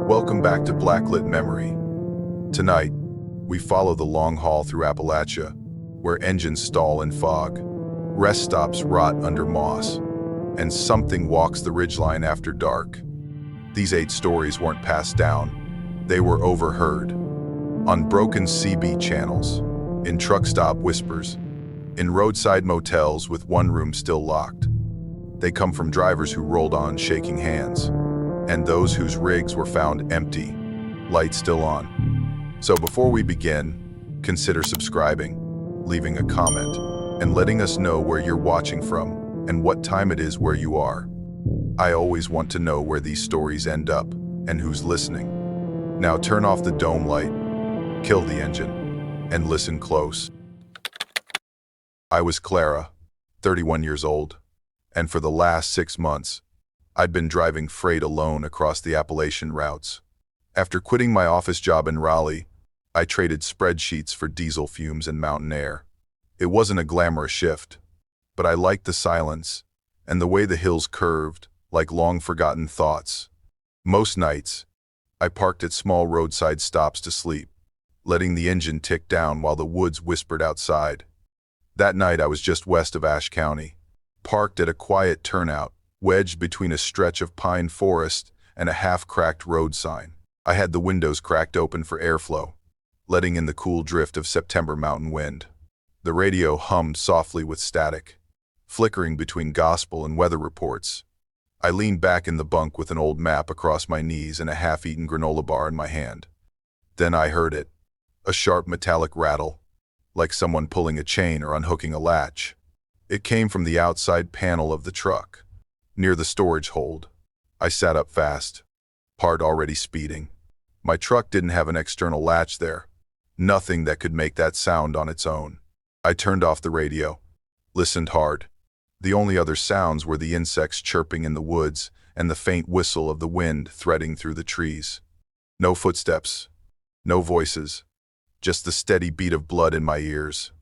Welcome back to Blacklit Memory. Tonight, we follow the long haul through Appalachia, where engines stall in fog, rest stops rot under moss, and something walks the ridgeline after dark. These 8 stories weren't passed down, they were overheard. On broken CB channels, in truck stop whispers, in roadside motels with one room still locked. They come from drivers who rolled on shaking hands, and those whose rigs were found empty, lights still on. So before we begin, consider subscribing, leaving a comment, and letting us know where you're watching from and what time it is where you are. I always want to know where these stories end up and who's listening. Now turn off the dome light, kill the engine, and listen close. I was Clara, 31 years old, and for the last 6 months, I'd been driving freight alone across the Appalachian routes. After quitting my office job in Raleigh, I traded spreadsheets for diesel fumes and mountain air. It wasn't a glamorous shift, but I liked the silence and the way the hills curved like long-forgotten thoughts. Most nights, I parked at small roadside stops to sleep, letting the engine tick down while the woods whispered outside. That night I was just west of Ashe County, parked at a quiet turnout, wedged between a stretch of pine forest and a half-cracked road sign. I had the windows cracked open for airflow, letting in the cool drift of September mountain wind. The radio hummed softly with static, flickering between gospel and weather reports. I leaned back in the bunk with an old map across my knees and a half-eaten granola bar in my hand. Then I heard it, a sharp metallic rattle, like someone pulling a chain or unhooking a latch. It came from the outside panel of the truck, near the storage hold. I sat up fast, part already speeding. My truck didn't have an external latch there, nothing that could make that sound on its own. I turned off the radio, listened hard. The only other sounds were the insects chirping in the woods and the faint whistle of the wind threading through the trees. No footsteps, no voices, just the steady beat of blood in my ears.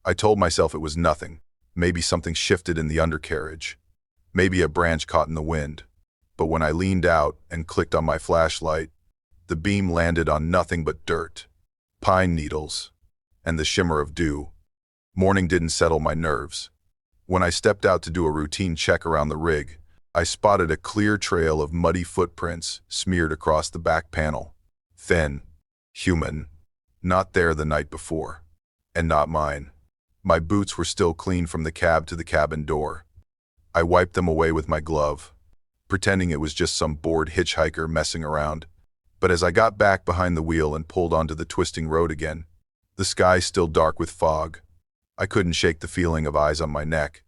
I told myself it was nothing. Maybe something shifted in the undercarriage. Maybe a branch caught in the wind. But when I leaned out and clicked on my flashlight, the beam landed on nothing but dirt, pine needles, and the shimmer of dew. Morning didn't settle my nerves. When I stepped out to do a routine check around the rig, I spotted a clear trail of muddy footprints smeared across the back panel. Thin, human, not there the night before, and not mine. My boots were still clean from the cab to the cabin door. I wiped them away with my glove, pretending it was just some bored hitchhiker messing around. But as I got back behind the wheel and pulled onto the twisting road again, the sky still dark with fog. I couldn't shake the feeling of eyes on my neck,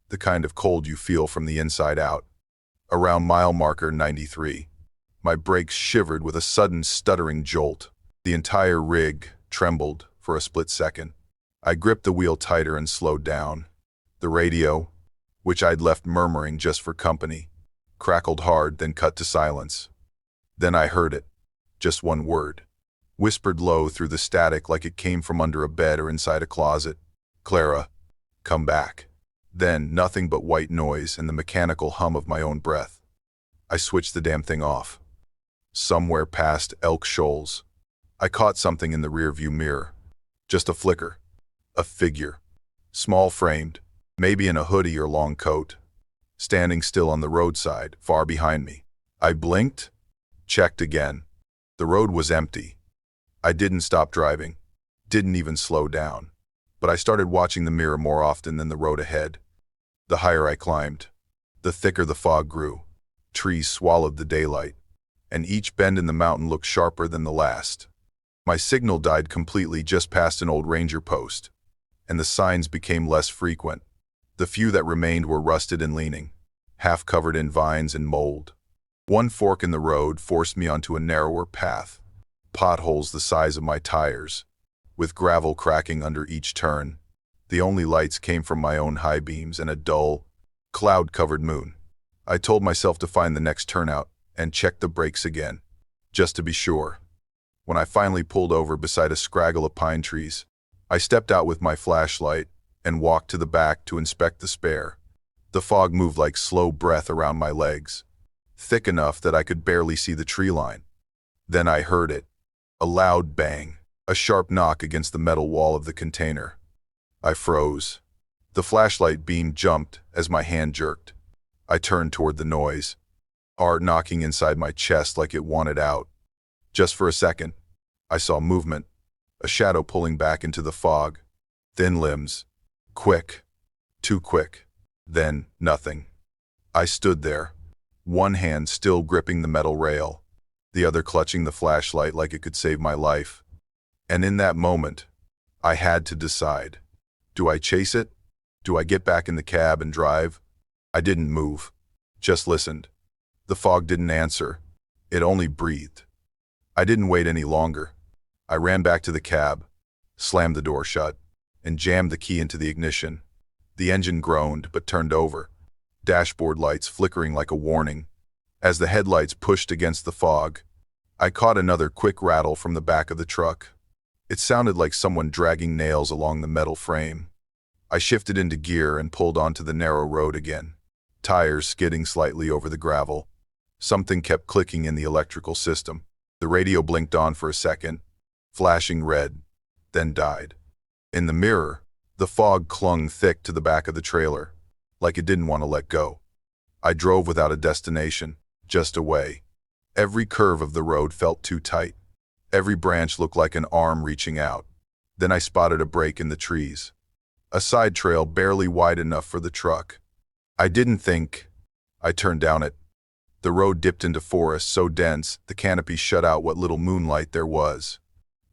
the kind of cold you feel from the inside out. Around mile marker 93, my brakes shivered with a sudden stuttering jolt. The entire rig trembled for a split second. I gripped the wheel tighter and slowed down. The radio, which I'd left murmuring just for company, crackled hard, then cut to silence. Then I heard it, just one word, whispered low through the static like it came from under a bed or inside a closet. Clara, come back. Then nothing but white noise and the mechanical hum of my own breath. I switched the damn thing off. Somewhere past Elk Shoals, I caught something in the rearview mirror. Just a flicker, a figure, small framed, maybe in a hoodie or long coat, standing still on the roadside, far behind me. I blinked, checked again. The road was empty. I didn't stop driving, didn't even slow down, but I started watching the mirror more often than the road ahead. The higher I climbed, the thicker the fog grew. Trees swallowed the daylight, and each bend in the mountain looked sharper than the last. My signal died completely just past an old ranger post, and the signs became less frequent. The few that remained were rusted and leaning, half covered in vines and mold. One fork in the road forced me onto a narrower path, potholes the size of my tires, with gravel cracking under each turn. The only lights came from my own high beams and a dull, cloud-covered moon. I told myself to find the next turnout and check the brakes again, just to be sure. When I finally pulled over beside a scraggle of pine trees, I stepped out with my flashlight and walked to the back to inspect the spare. The fog moved like slow breath around my legs, thick enough that I could barely see the tree line. Then I heard it. A loud bang. A sharp knock against the metal wall of the container. I froze. The flashlight beam jumped as my hand jerked. I turned toward the noise. Art knocking inside my chest like it wanted out. Just for a second, I saw movement. A shadow pulling back into the fog. Thin limbs. Quick. Too quick. Then, nothing. I stood there, one hand still gripping the metal rail, the other clutching the flashlight like it could save my life. And in that moment, I had to decide. Do I chase it? Do I get back in the cab and drive? I didn't move, just listened. The fog didn't answer. It only breathed. I didn't wait any longer. I ran back to the cab, slammed the door shut, and jammed the key into the ignition. The engine groaned but turned over, dashboard lights flickering like a warning. As the headlights pushed against the fog, I caught another quick rattle from the back of the truck. It sounded like someone dragging nails along the metal frame. I shifted into gear and pulled onto the narrow road again, tires skidding slightly over the gravel. Something kept clicking in the electrical system. The radio blinked on for a second, flashing red, then died. In the mirror, the fog clung thick to the back of the trailer, like it didn't want to let go. I drove without a destination, just away. Every curve of the road felt too tight. Every branch looked like an arm reaching out. Then I spotted a break in the trees. A side trail barely wide enough for the truck. I didn't think. I turned down it. The road dipped into forest so dense the canopy shut out what little moonlight there was.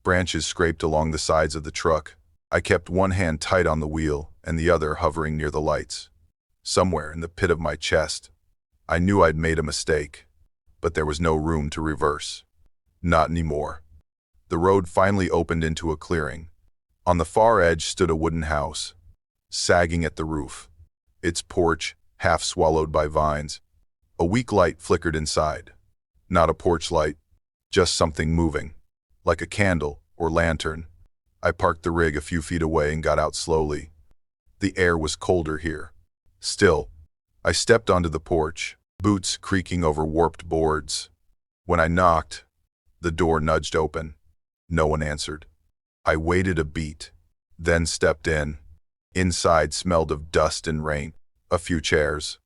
Branches scraped along the sides of the truck. I kept one hand tight on the wheel and the other hovering near the lights. Somewhere in the pit of my chest, I knew I'd made a mistake, but there was no room to reverse. Not anymore. The road finally opened into a clearing. On the far edge stood a wooden house, sagging at the roof, its porch half swallowed by vines. A weak light flickered inside. Not a porch light, just something moving, like a candle or lantern. I parked the rig a few feet away and got out slowly. The air was colder here. Still, I stepped onto the porch, boots creaking over warped boards. When I knocked, the door nudged open. No one answered. I waited a beat, then stepped in. Inside smelled of dust and rain. A few chairs,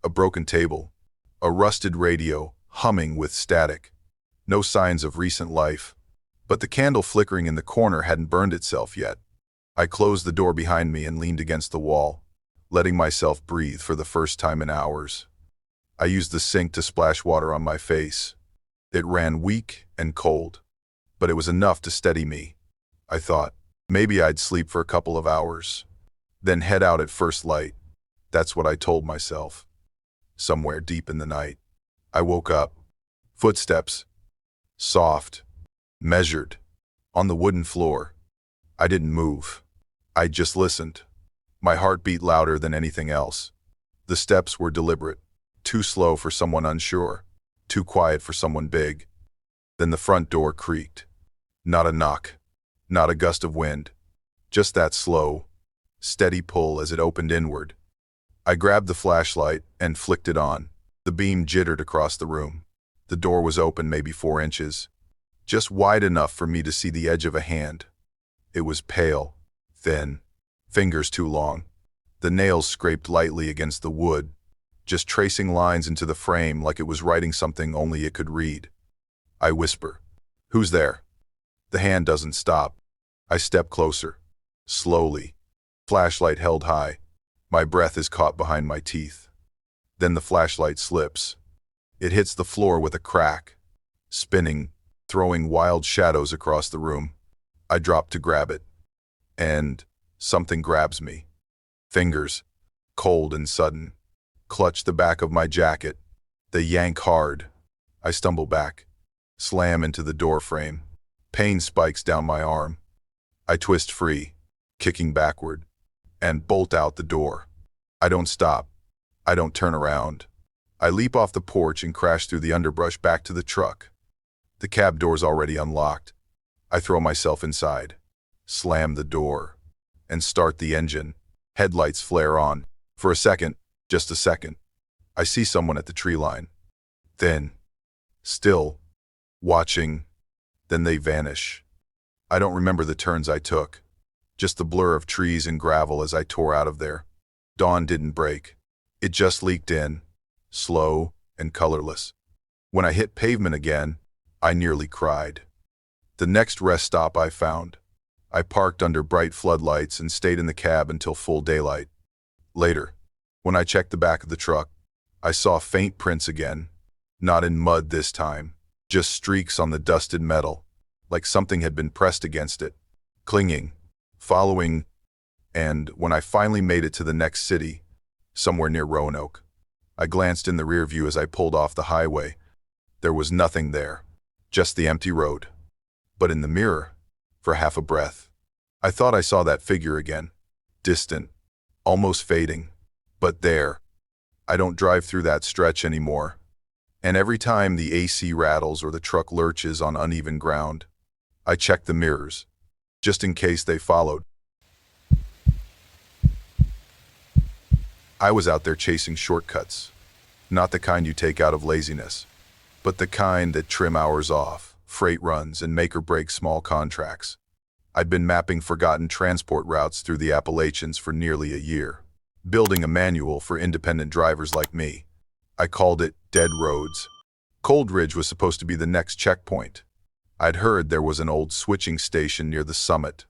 a broken table, a rusted radio humming with static. No signs of recent life. But the candle flickering in the corner hadn't burned itself yet. I closed the door behind me and leaned against the wall, letting myself breathe for the first time in hours. I used the sink to splash water on my face. It ran weak and cold, but it was enough to steady me. I thought, maybe I'd sleep for a couple of hours, then head out at first light. That's what I told myself. Somewhere deep in the night, I woke up. Footsteps. Soft. Measured. On the wooden floor. I didn't move. I just listened. My heart beat louder than anything else. The steps were deliberate. Too slow for someone unsure. Too quiet for someone big. Then the front door creaked. Not a knock. Not a gust of wind. Just that slow, steady pull as it opened inward. I grabbed the flashlight and flicked it on. The beam jittered across the room. The door was open maybe 4 inches. Just wide enough for me to see the edge of a hand. It was pale, thin, fingers too long. The nails scraped lightly against the wood, just tracing lines into the frame like it was writing something only it could read. I whisper, "Who's there?" The hand doesn't stop. I step closer, slowly, flashlight held high. My breath is caught behind my teeth. Then the flashlight slips. It hits the floor with a crack, spinning, throwing wild shadows across the room. I drop to grab it, and something grabs me. Fingers, cold and sudden, clutch the back of my jacket. They yank hard. I stumble back, slam into the door frame. Pain spikes down my arm. I twist free, kicking backward, and bolt out the door. I don't stop. I don't turn around. I leap off the porch and crash through the underbrush back to the truck. The cab door's already unlocked. I throw myself inside, slam the door, and start the engine. Headlights flare on. For a second, just a second, I see someone at the tree line. Thin, still, watching, then they vanish. I don't remember the turns I took, just the blur of trees and gravel as I tore out of there. Dawn didn't break. It just leaked in, slow and colorless. When I hit pavement again, I nearly cried. The next rest stop I found. I parked under bright floodlights and stayed in the cab until full daylight. Later, when I checked the back of the truck, I saw faint prints again, not in mud this time, just streaks on the dusted metal, like something had been pressed against it, clinging, following, and when I finally made it to the next city, somewhere near Roanoke, I glanced in the rear view as I pulled off the highway. There was nothing there, just the empty road. But in the mirror, for half a breath, I thought I saw that figure again, distant, almost fading, but there. I don't drive through that stretch anymore. And every time the AC rattles or the truck lurches on uneven ground, I check the mirrors, just in case they followed. I was out there chasing shortcuts, not the kind you take out of laziness, but the kind that trim hours off, freight runs, and make or break small contracts. I'd been mapping forgotten transport routes through the Appalachians for nearly a year, building a manual for independent drivers like me. I called it Dead Roads. Cold Ridge was supposed to be the next checkpoint. I'd heard there was an old switching station near the summit,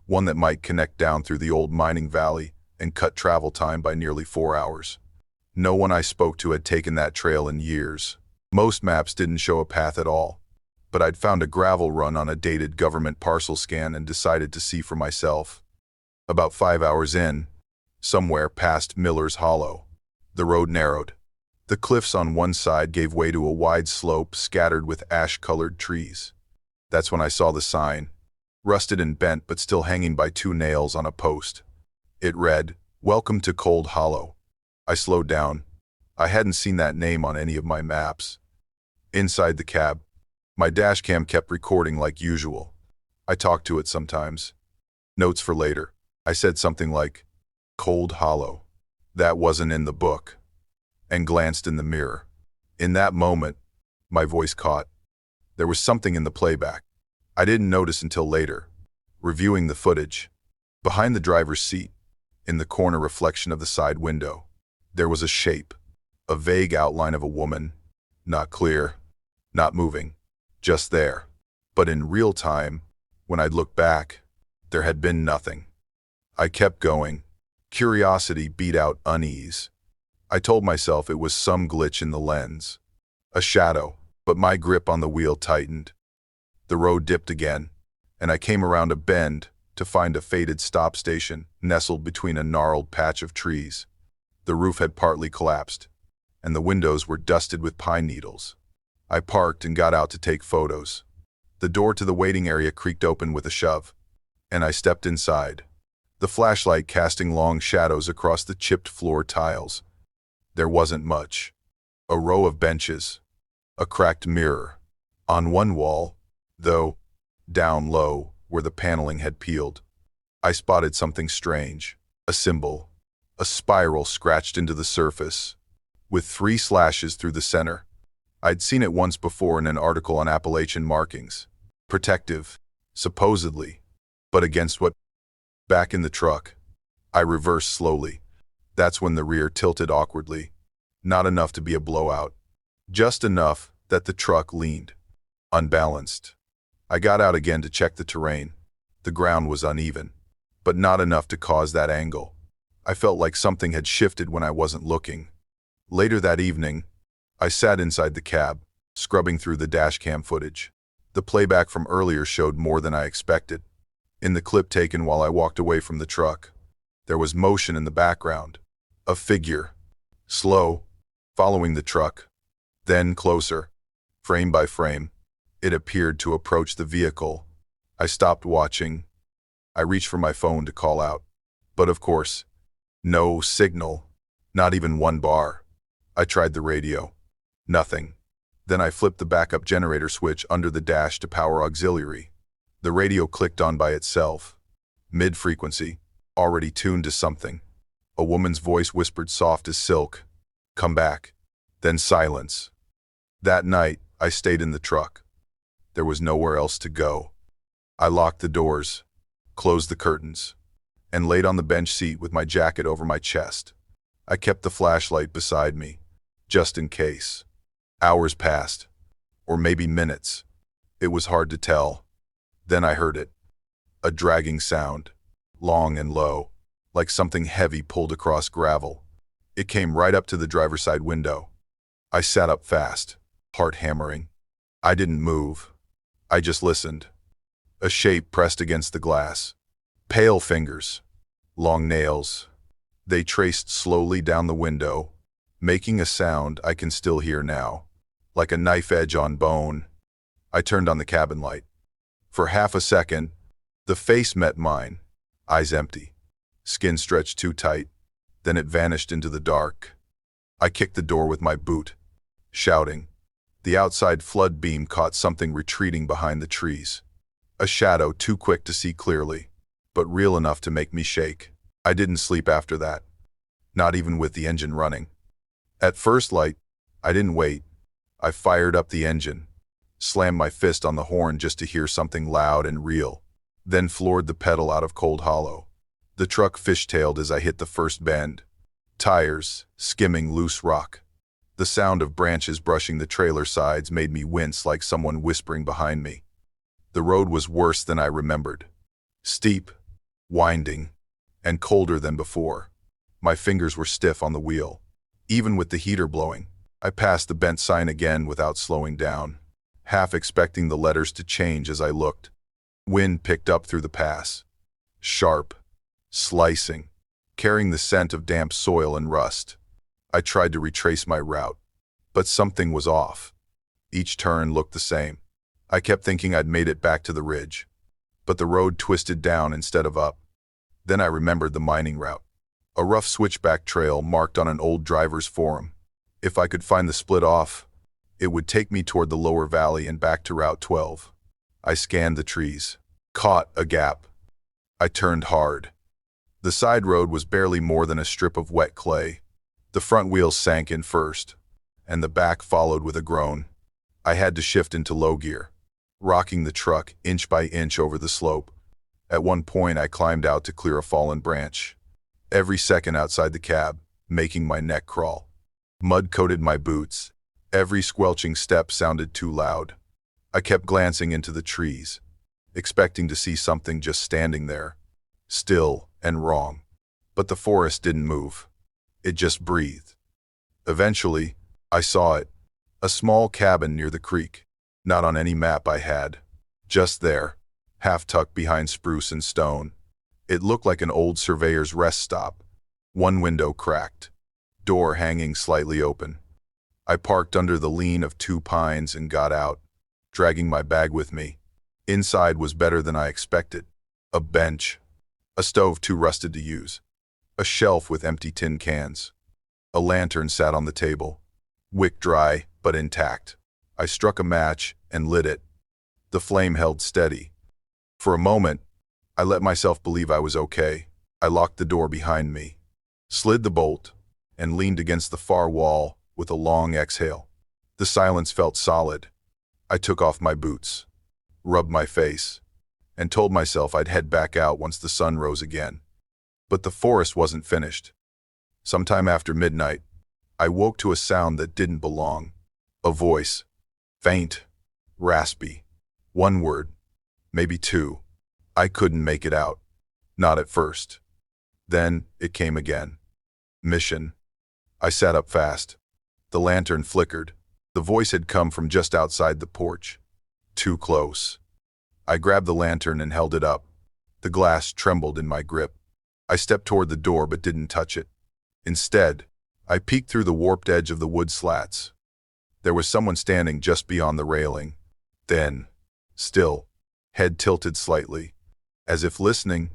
one that might connect down through the old mining valley and cut travel time by nearly 4 hours. No one I spoke to had taken that trail in years. Most maps didn't show a path at all, but I'd found a gravel run on a dated government parcel scan and decided to see for myself. About 5 hours in, somewhere past Miller's Hollow, the road narrowed. The cliffs on one side gave way to a wide slope scattered with ash-colored trees. That's when I saw the sign, rusted and bent but still hanging by 2 nails on a post. It read, "Welcome to Cold Hollow." I slowed down. I hadn't seen that name on any of my maps. Inside the cab, my dashcam kept recording like usual. I talked to it sometimes. Notes for later. I said something like, "Cold Hollow. That wasn't in the book," and glanced in the mirror. In that moment, my voice caught. There was something in the playback. I didn't notice until later, reviewing the footage. Behind the driver's seat, in the corner reflection of the side window, there was a shape, a vague outline of a woman, not clear, not moving, just there. But in real time, when I'd looked back, there had been nothing. I kept going. Curiosity beat out unease. I told myself it was some glitch in the lens, a shadow, but my grip on the wheel tightened. The road dipped again, and I came around a bend to find a faded stop station nestled between a gnarled patch of trees. The roof had partly collapsed, and the windows were dusted with pine needles. I parked and got out to take photos. The door to the waiting area creaked open with a shove, and I stepped inside, the flashlight casting long shadows across the chipped floor tiles. There wasn't much. A row of benches, a cracked mirror. On one wall, though, down low, where the paneling had peeled, I spotted something strange. A symbol, a spiral scratched into the surface, with 3 slashes through the center. I'd seen it once before in an article on Appalachian markings. Protective, supposedly, but against what? Back in the truck, I reversed slowly. That's when the rear tilted awkwardly. Not enough to be a blowout. Just enough that the truck leaned, unbalanced. I got out again to check the terrain. The ground was uneven, but not enough to cause that angle. I felt like something had shifted when I wasn't looking. Later that evening, I sat inside the cab, scrubbing through the dashcam footage. The playback from earlier showed more than I expected. In the clip taken while I walked away from the truck, there was motion in the background. A figure, slow, following the truck. Then closer, frame by frame, it appeared to approach the vehicle. I stopped watching. I reached for my phone to call out. But of course, no signal, not even 1 bar. I tried the radio. Nothing. Then I flipped the backup generator switch under the dash to power auxiliary. The radio clicked on by itself. Mid-frequency, already tuned to something. A woman's voice whispered soft as silk, "Come back." Then silence. That night, I stayed in the truck. There was nowhere else to go. I locked the doors, closed the curtains, and laid on the bench seat with my jacket over my chest. I kept the flashlight beside me, just in case. Hours passed, or maybe minutes. It was hard to tell. Then I heard it. A dragging sound, long and low, like something heavy pulled across gravel. It came right up to the driver's side window. I sat up fast, heart hammering. I didn't move. I just listened. A shape pressed against the glass. Pale fingers, long nails. They traced slowly down the window, making a sound I can still hear now, like a knife edge on bone. I turned on the cabin light. For half a second, the face met mine, eyes empty, skin stretched too tight. Then it vanished into the dark. I kicked the door with my boot, shouting. The outside flood beam caught something retreating behind the trees. A shadow too quick to see clearly, but real enough to make me shake. I didn't sleep after that, not even with the engine running. At first light, I didn't wait. I fired up the engine, slammed my fist on the horn just to hear something loud and real, then floored the pedal out of Cold Hollow. The truck fishtailed as I hit the first bend, tires skimming loose rock. The sound of branches brushing the trailer sides made me wince like someone whispering behind me. The road was worse than I remembered. Steep, winding, and colder than before. My fingers were stiff on the wheel. Even with the heater blowing, I passed the bent sign again without slowing down, half expecting the letters to change as I looked. Wind picked up through the pass. Sharp, slicing, carrying the scent of damp soil and rust. I tried to retrace my route, but something was off. Each turn looked the same. I kept thinking I'd made it back to the ridge, but the road twisted down instead of up. Then I remembered the mining route, a rough switchback trail marked on an old driver's forum. If I could find the split off, it would take me toward the lower valley and back to Route 12. I scanned the trees, caught a gap. I turned hard. The side road was barely more than a strip of wet clay. The front wheels sank in first, and the back followed with a groan. I had to shift into low gear, rocking the truck inch by inch over the slope. At one point, I climbed out to clear a fallen branch, every second outside the cab, making my neck crawl. Mud coated my boots. Every squelching step sounded too loud. I kept glancing into the trees, expecting to see something just standing there, still and wrong. But the forest didn't move. It just breathed. Eventually, I saw it. A small cabin near the creek. Not on any map I had. Just there, half tucked behind spruce and stone. It looked like an old surveyor's rest stop. One window cracked, door hanging slightly open. I parked under the lean of two pines and got out, dragging my bag with me. Inside was better than I expected. A bench, a stove too rusted to use, a shelf with empty tin cans. A lantern sat on the table, wick dry but intact. I struck a match and lit it. The flame held steady. For a moment, I let myself believe I was okay. I locked the door behind me, slid the bolt, and leaned against the far wall with a long exhale. The silence felt solid. I took off my boots, rubbed my face, and told myself I'd head back out once the sun rose again. But the forest wasn't finished. Sometime after midnight, I woke to a sound that didn't belong. A voice, faint, raspy. One word, maybe two. I couldn't make it out. Not at first. Then it came again. Mission. I sat up fast. The lantern flickered. The voice had come from just outside the porch. Too close. I grabbed the lantern and held it up. The glass trembled in my grip. I stepped toward the door but didn't touch it. Instead, I peeked through the warped edge of the wood slats. There was someone standing just beyond the railing. Then, still, head tilted slightly, as if listening.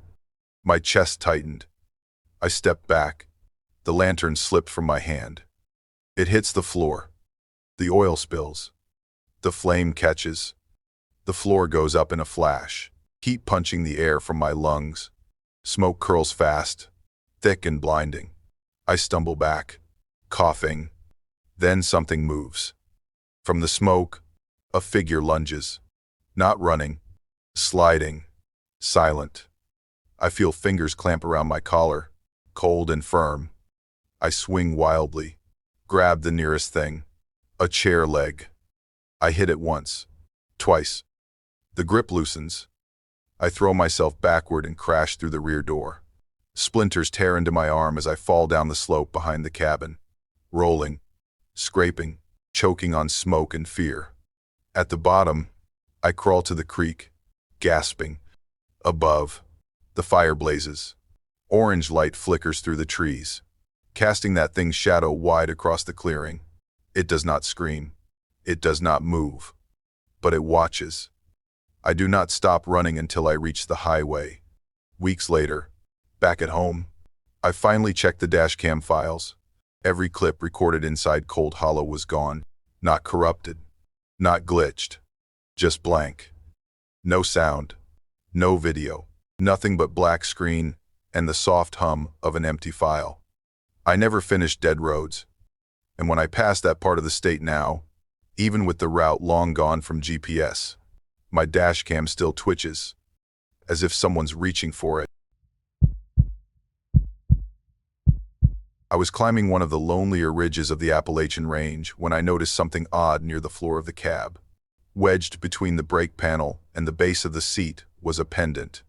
My chest tightened. I stepped back. The lantern slipped from my hand. It hits the floor. The oil spills. The flame catches. The floor goes up in a flash, heat punching the air from my lungs. Smoke curls fast, thick and blinding. I stumble back, coughing. Then something moves. From the smoke, a figure lunges. Not running, sliding, silent. I feel fingers clamp around my collar, cold and firm. I swing wildly, grab the nearest thing, a chair leg. I hit it once, twice. The grip loosens. I throw myself backward and crash through the rear door. Splinters tear into my arm as I fall down the slope behind the cabin, rolling, scraping, choking on smoke and fear. At the bottom, I crawl to the creek, gasping. Above, the fire blazes. Orange light flickers through the trees, casting that thing's shadow wide across the clearing. It does not scream. It does not move. But it watches. I do not stop running until I reach the highway. Weeks later, back at home, I finally checked the dashcam files. Every clip recorded inside Cold Hollow was gone. Not corrupted. Not glitched. Just blank. No sound. No video. Nothing but black screen and the soft hum of an empty file. I never finished Dead Roads. And when I pass that part of the state now, even with the route long gone from GPS, my dashcam still twitches, as if someone's reaching for it. I was climbing one of the lonelier ridges of the Appalachian range when I noticed something odd near the floor of the cab. Wedged between the brake panel and the base of the seat was a pendant.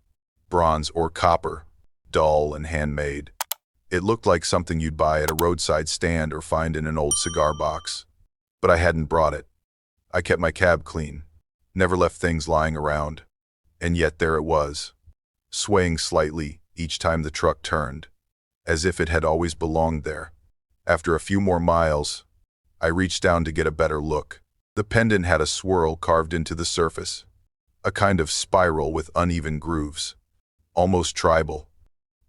Bronze or copper, dull and handmade. It looked like something you'd buy at a roadside stand or find in an old cigar box. But I hadn't brought it. I kept my cab clean, never left things lying around. And yet there it was, swaying slightly each time the truck turned, as if it had always belonged there. After a few more miles, I reached down to get a better look. The pendant had a swirl carved into the surface, a kind of spiral with uneven grooves, almost tribal.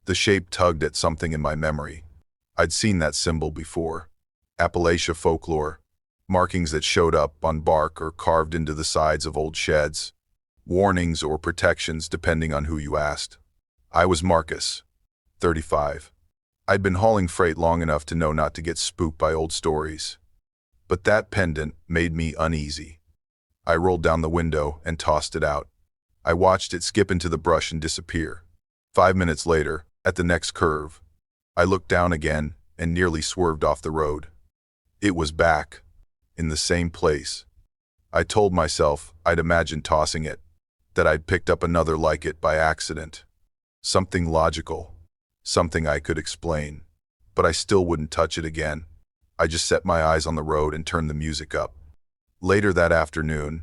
The shape tugged at something in my memory. I'd seen that symbol before. Appalachia folklore, markings that showed up on bark or carved into the sides of old sheds, warnings or protections depending on who you asked. I was Marcus, 35. I'd been hauling freight long enough to know not to get spooked by old stories. But that pendant made me uneasy. I rolled down the window and tossed it out. I watched it skip into the brush and disappear. 5 minutes later, at the next curve, I looked down again and nearly swerved off the road. It was back, in the same place. I told myself I'd imagined tossing it, that I'd picked up another like it by accident. Something logical, something I could explain, but I still wouldn't touch it again. I just set my eyes on the road and turned the music up. Later that afternoon,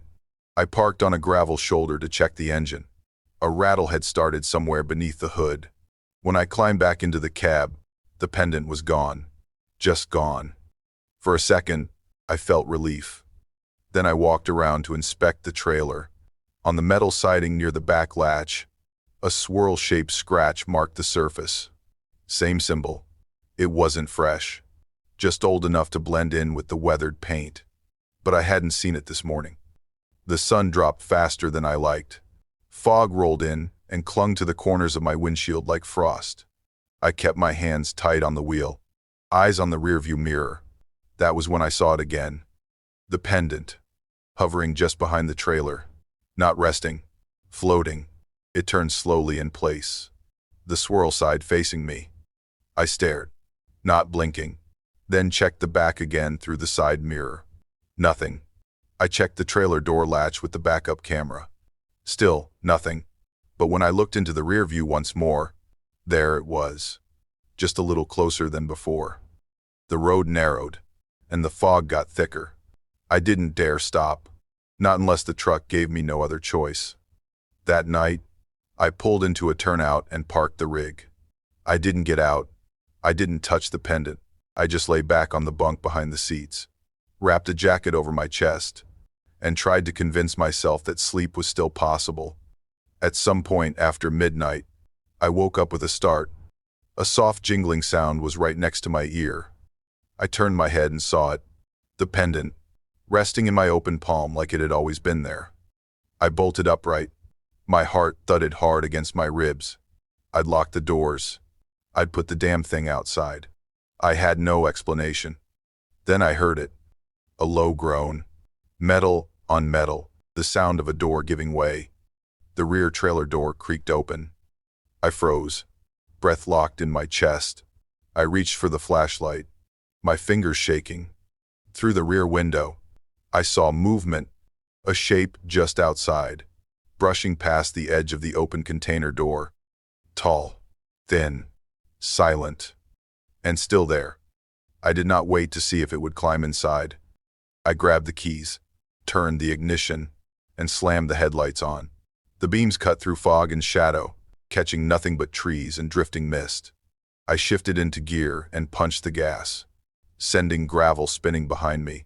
I parked on a gravel shoulder to check the engine. A rattle had started somewhere beneath the hood. When I climbed back into the cab, the pendant was gone. Just gone. For a second, I felt relief. Then I walked around to inspect the trailer. On the metal siding near the back latch, a swirl-shaped scratch marked the surface. Same symbol. It wasn't fresh, just old enough to blend in with the weathered paint. But I hadn't seen it this morning. The sun dropped faster than I liked. Fog rolled in and clung to the corners of my windshield like frost. I kept my hands tight on the wheel, eyes on the rearview mirror. That was when I saw it again. The pendant, hovering just behind the trailer. Not resting, floating. It turned slowly in place, the swirl side facing me. I stared, not blinking, then checked the back again through the side mirror. Nothing. I checked the trailer door latch with the backup camera. Still, nothing. But when I looked into the rear view once more, there it was, just a little closer than before. The road narrowed, and the fog got thicker. I didn't dare stop, not unless the truck gave me no other choice. That night, I pulled into a turnout and parked the rig. I didn't get out. I didn't touch the pendant. I just lay back on the bunk behind the seats, wrapped a jacket over my chest, and tried to convince myself that sleep was still possible. At some point after midnight, I woke up with a start. A soft jingling sound was right next to my ear. I turned my head and saw it, the pendant, resting in my open palm like it had always been there. I bolted upright. My heart thudded hard against my ribs. I'd locked the doors. I'd put the damn thing outside. I had no explanation. Then I heard it. A low groan. Metal on metal. the sound of a door giving way. The rear trailer door creaked open. I froze, breath locked in my chest. I reached for the flashlight, my fingers shaking. Through the rear window, I saw movement, a shape just outside, brushing past the edge of the open container door. Tall, thin, silent, and still there. I did not wait to see if it would climb inside. I grabbed the keys, turned the ignition, and slammed the headlights on. The beams cut through fog and shadow, catching nothing but trees and drifting mist. I shifted into gear and punched the gas, sending gravel spinning behind me.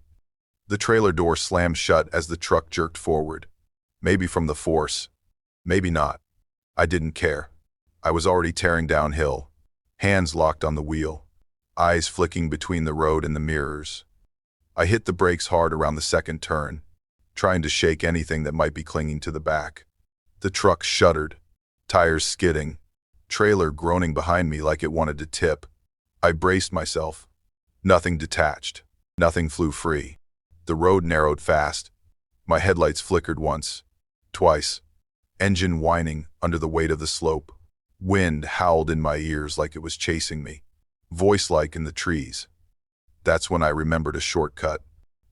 The trailer door slammed shut as the truck jerked forward. Maybe from the force, maybe not. I didn't care. I was already tearing downhill, hands locked on the wheel, eyes flicking between the road and the mirrors. I hit the brakes hard around the second turn, trying to shake anything that might be clinging to the back. The truck shuddered, tires skidding, trailer groaning behind me like it wanted to tip. I braced myself. Nothing detached. Nothing flew free. The road narrowed fast. My headlights flickered once, twice. Engine whining under the weight of the slope. Wind howled in my ears like it was chasing me, voice-like in the trees. That's when I remembered a shortcut,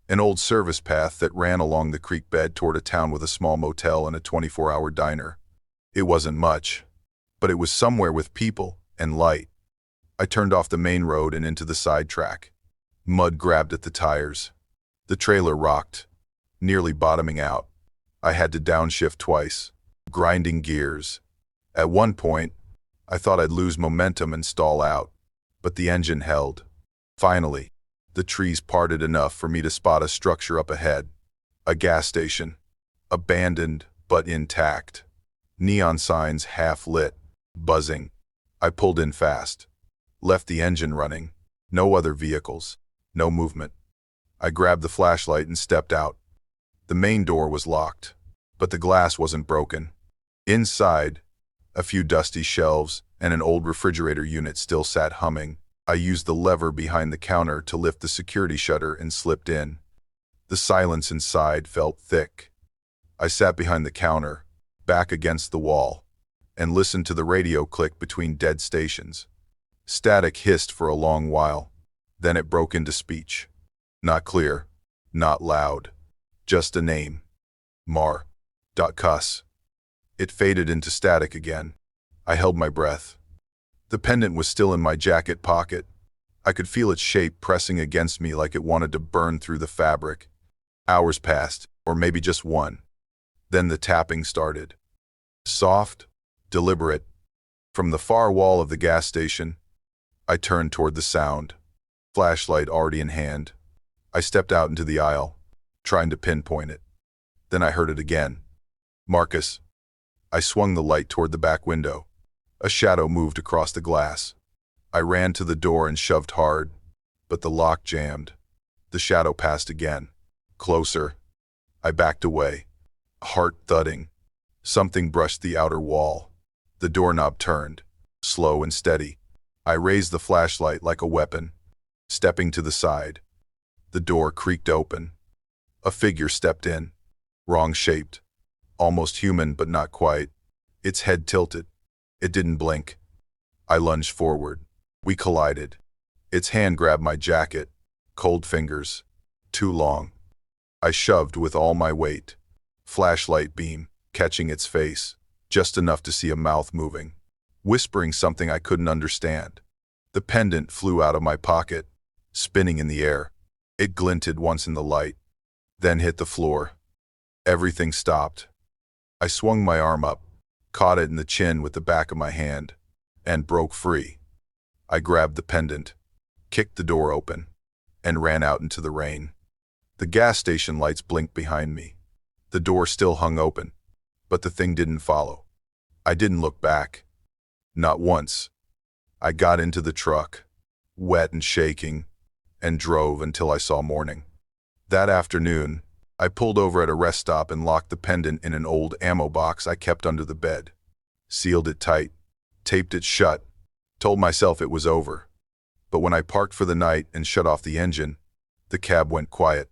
an old service path that ran along the creek bed toward a town with a small motel and a 24-hour diner. It wasn't much, but it was somewhere with people and light. I turned off the main road and into the side track. Mud grabbed at the tires. The trailer rocked, nearly bottoming out. I had to downshift twice, grinding gears. At one point, I thought I'd lose momentum and stall out, but the engine held. Finally, the trees parted enough for me to spot a structure up ahead. A gas station, abandoned but intact. Neon signs half lit, buzzing. I pulled in fast, left the engine running. No other vehicles, no movement. I grabbed the flashlight and stepped out. The main door was locked, but the glass wasn't broken. Inside, a few dusty shelves and an old refrigerator unit still sat humming. I used the lever behind the counter to lift the security shutter and slipped in. The silence inside felt thick. I sat behind the counter, back against the wall, and listened to the radio click between dead stations. Static hissed for a long while. Then it broke into speech. Not clear, not loud, just a name. Mar.Cuss. It faded into static again. I held my breath. The pendant was still in my jacket pocket. I could feel its shape pressing against me like it wanted to burn through the fabric. Hours passed, or maybe just one. Then the tapping started. Soft, deliberate. From the far wall of the gas station, I turned toward the sound, flashlight already in hand. I stepped out into the aisle, trying to pinpoint it. Then I heard it again. Marcus. I swung the light toward the back window. A shadow moved across the glass. I ran to the door and shoved hard, but the lock jammed. The shadow passed again. Closer. I backed away, heart thudding. Something brushed the outer wall. The doorknob turned, slow and steady. I raised the flashlight like a weapon, stepping to the side. The door creaked open. A figure stepped in, wrong-shaped, almost human but not quite. Its head tilted. It didn't blink. I lunged forward. We collided. Its hand grabbed my jacket, cold fingers, too long. I shoved with all my weight. Flashlight beam, catching its face, just enough to see a mouth moving, whispering something I couldn't understand. The pendant flew out of my pocket, spinning in the air. It glinted once in the light, then hit the floor. Everything stopped. I swung my arm up, caught it in the chin with the back of my hand, and broke free. I grabbed the pendant, kicked the door open, and ran out into the rain. The gas station lights blinked behind me. The door still hung open, but the thing didn't follow. I didn't look back. Not once. I got into the truck, wet and shaking, and drove until I saw morning. That afternoon, I pulled over at a rest stop and locked the pendant in an old ammo box I kept under the bed. Sealed it tight, taped it shut, told myself it was over. But when I parked for the night and shut off the engine, the cab went quiet.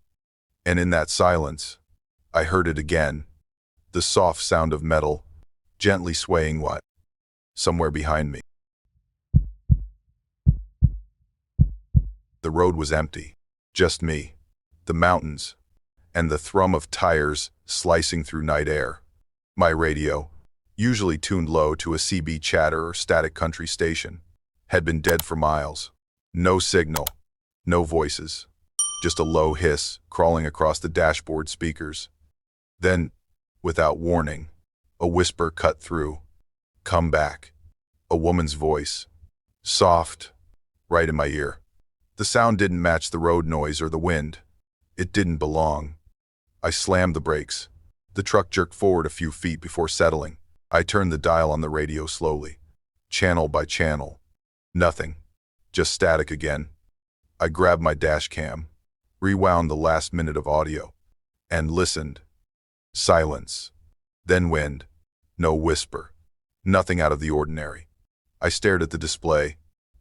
And in that silence, I heard it again, the soft sound of metal, gently swaying somewhere behind me. The road was empty, just me, the mountains, and the thrum of tires slicing through night air. My radio, usually tuned low to a CB chatter or static country station, had been dead for miles. No signal, no voices, just a low hiss crawling across the dashboard speakers. Then, without warning, a whisper cut through. "Come back." A woman's voice, soft, right in my ear. The sound didn't match the road noise or the wind. It didn't belong. I slammed the brakes. The truck jerked forward a few feet before settling. I turned the dial on the radio slowly, channel by channel. Nothing. Just static again. I grabbed my dash cam, rewound the last minute of audio, and listened. Silence. Then wind. No whisper. Nothing out of the ordinary. I stared at the display,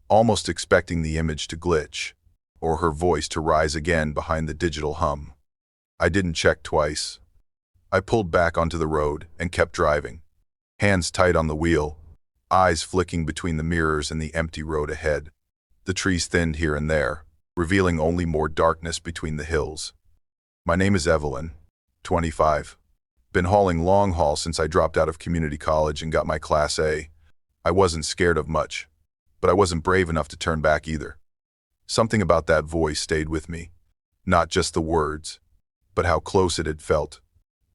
almost expecting the image to glitch, or her voice to rise again behind the digital hum. I didn't check twice. I pulled back onto the road and kept driving, hands tight on the wheel, eyes flicking between the mirrors and the empty road ahead. The trees thinned here and there, revealing only more darkness between the hills. My name is Evelyn, 25. Been hauling long haul since I dropped out of community college and got my Class A. I wasn't scared of much, but I wasn't brave enough to turn back either. Something about that voice stayed with me. Not just the words, but how close it had felt,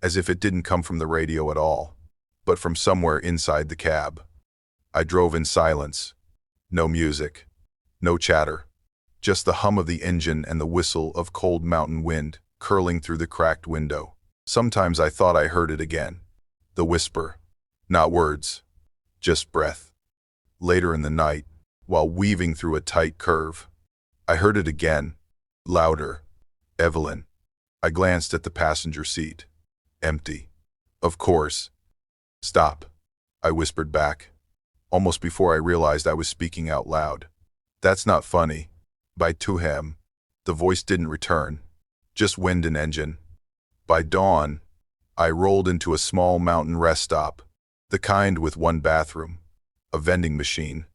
as if it didn't come from the radio at all, but from somewhere inside the cab. I drove in silence. No music, no chatter, just the hum of the engine and the whistle of cold mountain wind curling through the cracked window. Sometimes I thought I heard it again. The whisper. Not words, just breath. Later in the night, while weaving through a tight curve, I heard it again, louder. "Evelyn." I glanced at the passenger seat. Empty. Of course. "Stop," I whispered back, almost before I realized I was speaking out loud. "That's not funny." By 2 a.m., the voice didn't return, just wind and engine. By dawn, I rolled into a small mountain rest stop, the kind with 1 bathroom, a vending machine,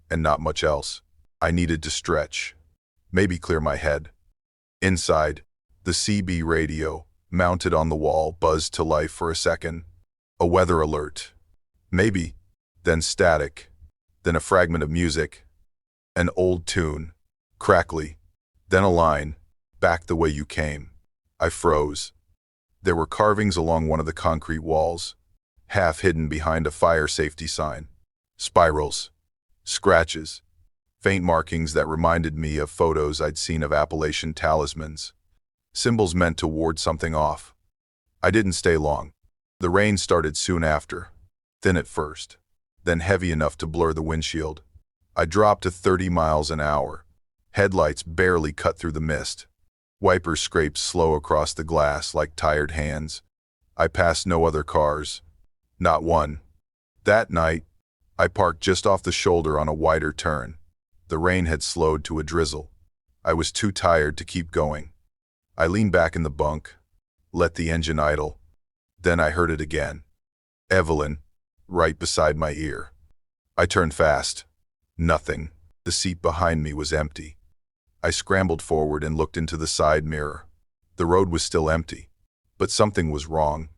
and not much else. I needed to stretch, maybe clear my head. Inside, the CB radio, mounted on the wall, buzzed to life for a second. A weather alert. Maybe, then static, then a fragment of music, an old tune, crackly, then a line, "Back the way you came." I froze. There were carvings along one of the concrete walls, half hidden behind a fire safety sign. Spirals, scratches, faint markings that reminded me of photos I'd seen of Appalachian talismans, symbols meant to ward something off. I didn't stay long. The rain started soon after, thin at first, then heavy enough to blur the windshield. I dropped to 30 miles an hour. Headlights barely cut through the mist. Wipers scraped slow across the glass like tired hands. I passed no other cars. Not one. That night, I parked just off the shoulder on a wider turn. The rain had slowed to a drizzle. I was too tired to keep going. I leaned back in the bunk, let the engine idle. Then I heard it again. "Evelyn," right beside my ear. I turned fast. Nothing. The seat behind me was empty. I scrambled forward and looked into the side mirror. The road was still empty, but something was wrong.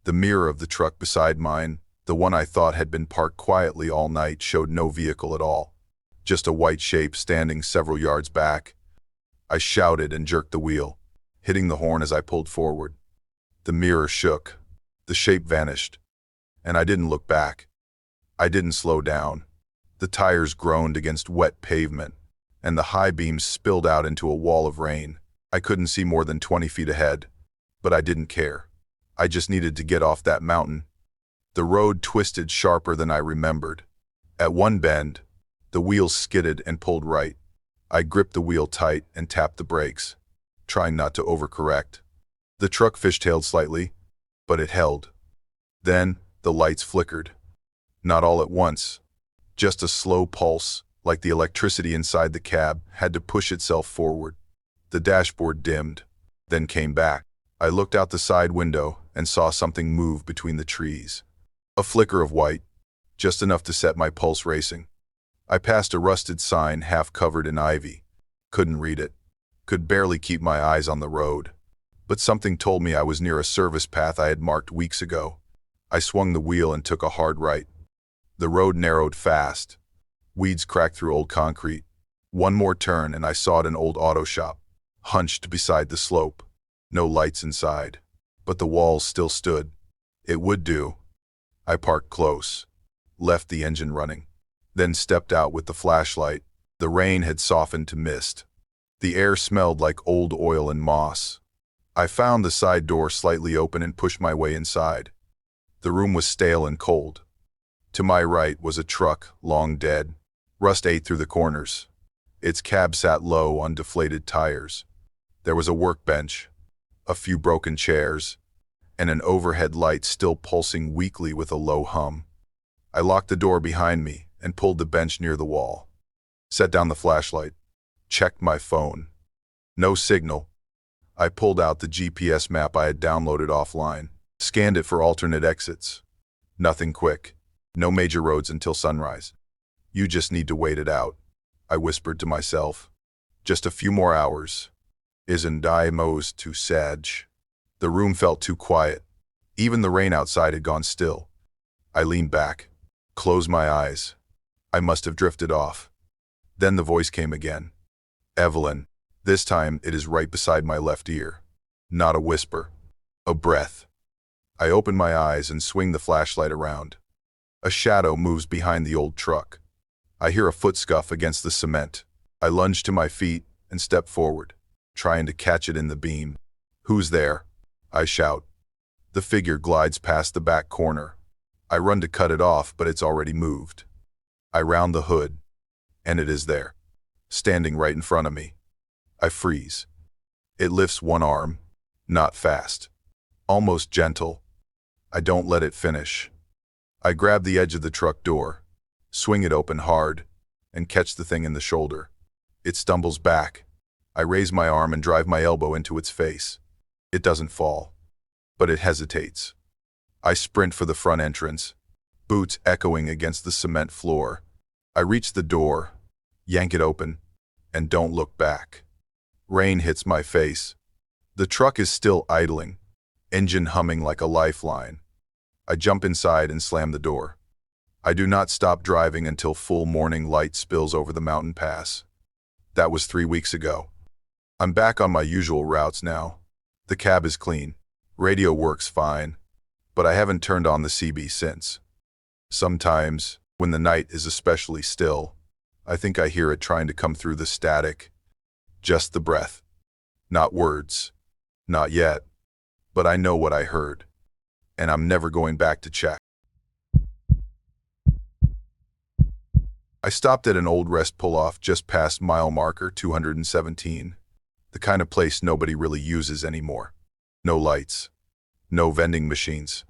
The mirror of the truck beside mine, the one I thought had been parked quietly all night, showed no vehicle at all, just a white shape standing several yards back. I shouted and jerked the wheel, hitting the horn as I pulled forward. The mirror shook, the shape vanished, and I didn't look back. I didn't slow down. The tires groaned against wet pavement, and the high beams spilled out into a wall of rain. I couldn't see more than 20 feet ahead, but I didn't care. I just needed to get off that mountain. The road twisted sharper than I remembered. At one bend, the wheels skidded and pulled right. I gripped the wheel tight and tapped the brakes, trying not to overcorrect. The truck fishtailed slightly, but it held. Then the lights flickered. Not all at once, just a slow pulse, like the electricity inside the cab had to push itself forward. The dashboard dimmed, then came back. I looked out the side window and saw something move between the trees. A flicker of white, just enough to set my pulse racing. I passed a rusted sign half covered in ivy. Couldn't read it. Could barely keep my eyes on the road. But something told me I was near a service path I had marked weeks ago. I swung the wheel and took a hard right. The road narrowed fast. Weeds cracked through old concrete. One more turn and I saw an old auto shop, hunched beside the slope. No lights inside, but the walls still stood. It would do. I parked close, left the engine running, then stepped out with the flashlight. The rain had softened to mist. The air smelled like old oil and moss. I found the side door slightly open and pushed my way inside. The room was stale and cold. To my right was a truck, long dead. Rust ate through the corners. Its cab sat low on deflated tires. There was a workbench, a few broken chairs, and an overhead light still pulsing weakly with a low hum. I locked the door behind me and pulled the bench near the wall. Set down the flashlight. Checked my phone. No signal. I pulled out the GPS map I had downloaded offline, scanned it for alternate exits. Nothing quick. No major roads until sunrise. You just need to wait it out, I whispered to myself. Just a few more hours. Isn't I most too sad? The room felt too quiet. Even the rain outside had gone still. I leaned back, closed my eyes. I must have drifted off. Then the voice came again. Evelyn. This time it is right beside my left ear. Not a whisper. A breath. I open my eyes and swing the flashlight around. A shadow moves behind the old truck. I hear a foot scuff against the cement. I lunge to my feet and step forward, trying to catch it in the beam. Who's there? I shout. The figure glides past the back corner. I run to cut it off, but it's already moved. I round the hood, and it is there, standing right in front of me. I freeze. It lifts one arm, not fast, almost gentle. I don't let it finish. I grab the edge of the truck door, swing it open hard, and catch the thing in the shoulder. It stumbles back. I raise my arm and drive my elbow into its face. It doesn't fall, but it hesitates. I sprint for the front entrance, boots echoing against the cement floor. I reach the door, yank it open, and don't look back. Rain hits my face. The truck is still idling, engine humming like a lifeline. I jump inside and slam the door. I do not stop driving until full morning light spills over the mountain pass. That was 3 weeks ago. I'm back on my usual routes now. The cab is clean. Radio works fine. But I haven't turned on the CB since. Sometimes, when the night is especially still, I think I hear it trying to come through the static. Just the breath. Not words. Not yet. But I know what I heard. And I'm never going back to check. I stopped at an old rest pull-off just past mile marker 217. The kind of place nobody really uses anymore. No lights. No vending machines.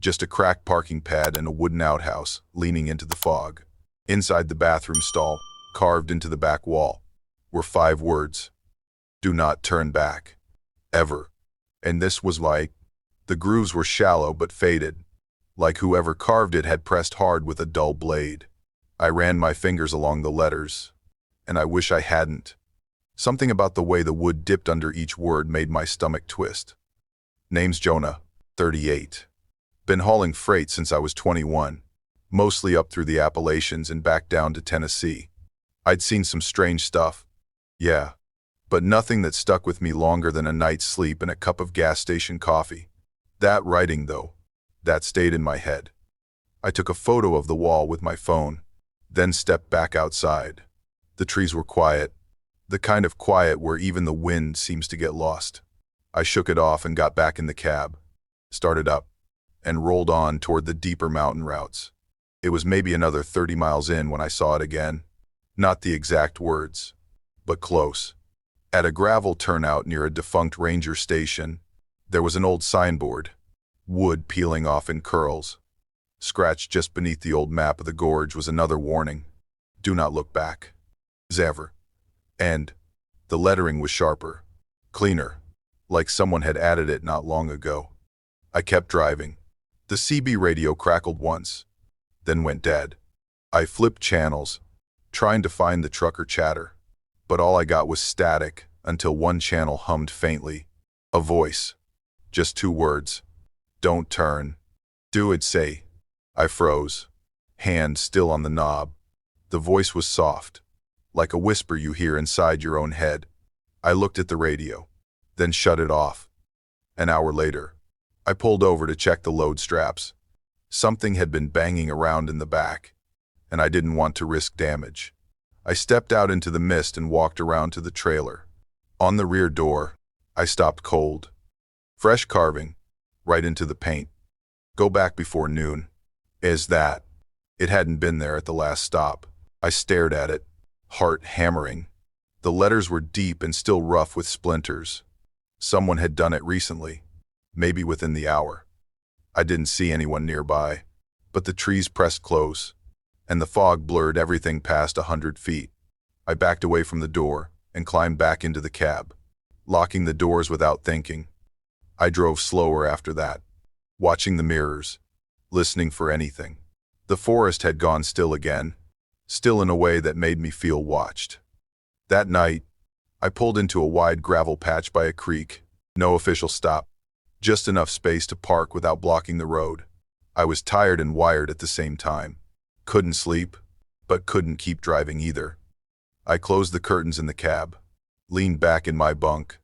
Just a cracked parking pad and a wooden outhouse leaning into the fog. Inside the bathroom stall, carved into the back wall, were 5 words. Do not turn back. Ever. And this was like, the grooves were shallow but faded, like whoever carved it had pressed hard with a dull blade. I ran my fingers along the letters, and I wish I hadn't. Something about the way the wood dipped under each word made my stomach twist. Name's Jonah, 38. Been hauling freight since I was 21, mostly up through the Appalachians and back down to Tennessee. I'd seen some strange stuff, yeah, but nothing that stuck with me longer than a night's sleep and a cup of gas station coffee. That writing, though, that stayed in my head. I took a photo of the wall with my phone, then stepped back outside. The trees were quiet, the kind of quiet where even the wind seems to get lost. I shook it off and got back in the cab, started up, and rolled on toward the deeper mountain routes. It was maybe another 30 miles in when I saw it again. Not the exact words, but close. At a gravel turnout near a defunct ranger station, there was an old signboard, wood peeling off in curls. Scratched just beneath the old map of the gorge was another warning. Do not look back. Ever. And the lettering was sharper, cleaner, like someone had added it not long ago. I kept driving. The CB radio crackled once, then went dead. I flipped channels, trying to find the trucker chatter, but all I got was static until one channel hummed faintly. A voice. Just 2 words. Don't turn. Do it, say. I froze, hand still on the knob. The voice was soft, like a whisper you hear inside your own head. I looked at the radio, then shut it off. An hour later, I pulled over to check the load straps. Something had been banging around in the back, and I didn't want to risk damage. I stepped out into the mist and walked around to the trailer. On the rear door, I stopped cold. Fresh carving, right into the paint. Go back before noon. Is that? It hadn't been there at the last stop. I stared at it, heart hammering. The letters were deep and still rough with splinters. Someone had done it recently, maybe within the hour. I didn't see anyone nearby, but the trees pressed close, and the fog blurred everything past 100 feet. I backed away from the door and climbed back into the cab, locking the doors without thinking. I drove slower after that, watching the mirrors, listening for anything. The forest had gone still again, still in a way that made me feel watched. That night, I pulled into a wide gravel patch by a creek. No official stop, just enough space to park without blocking the road. I was tired and wired at the same time. Couldn't sleep, but couldn't keep driving either. I closed the curtains in the cab, leaned back in my bunk,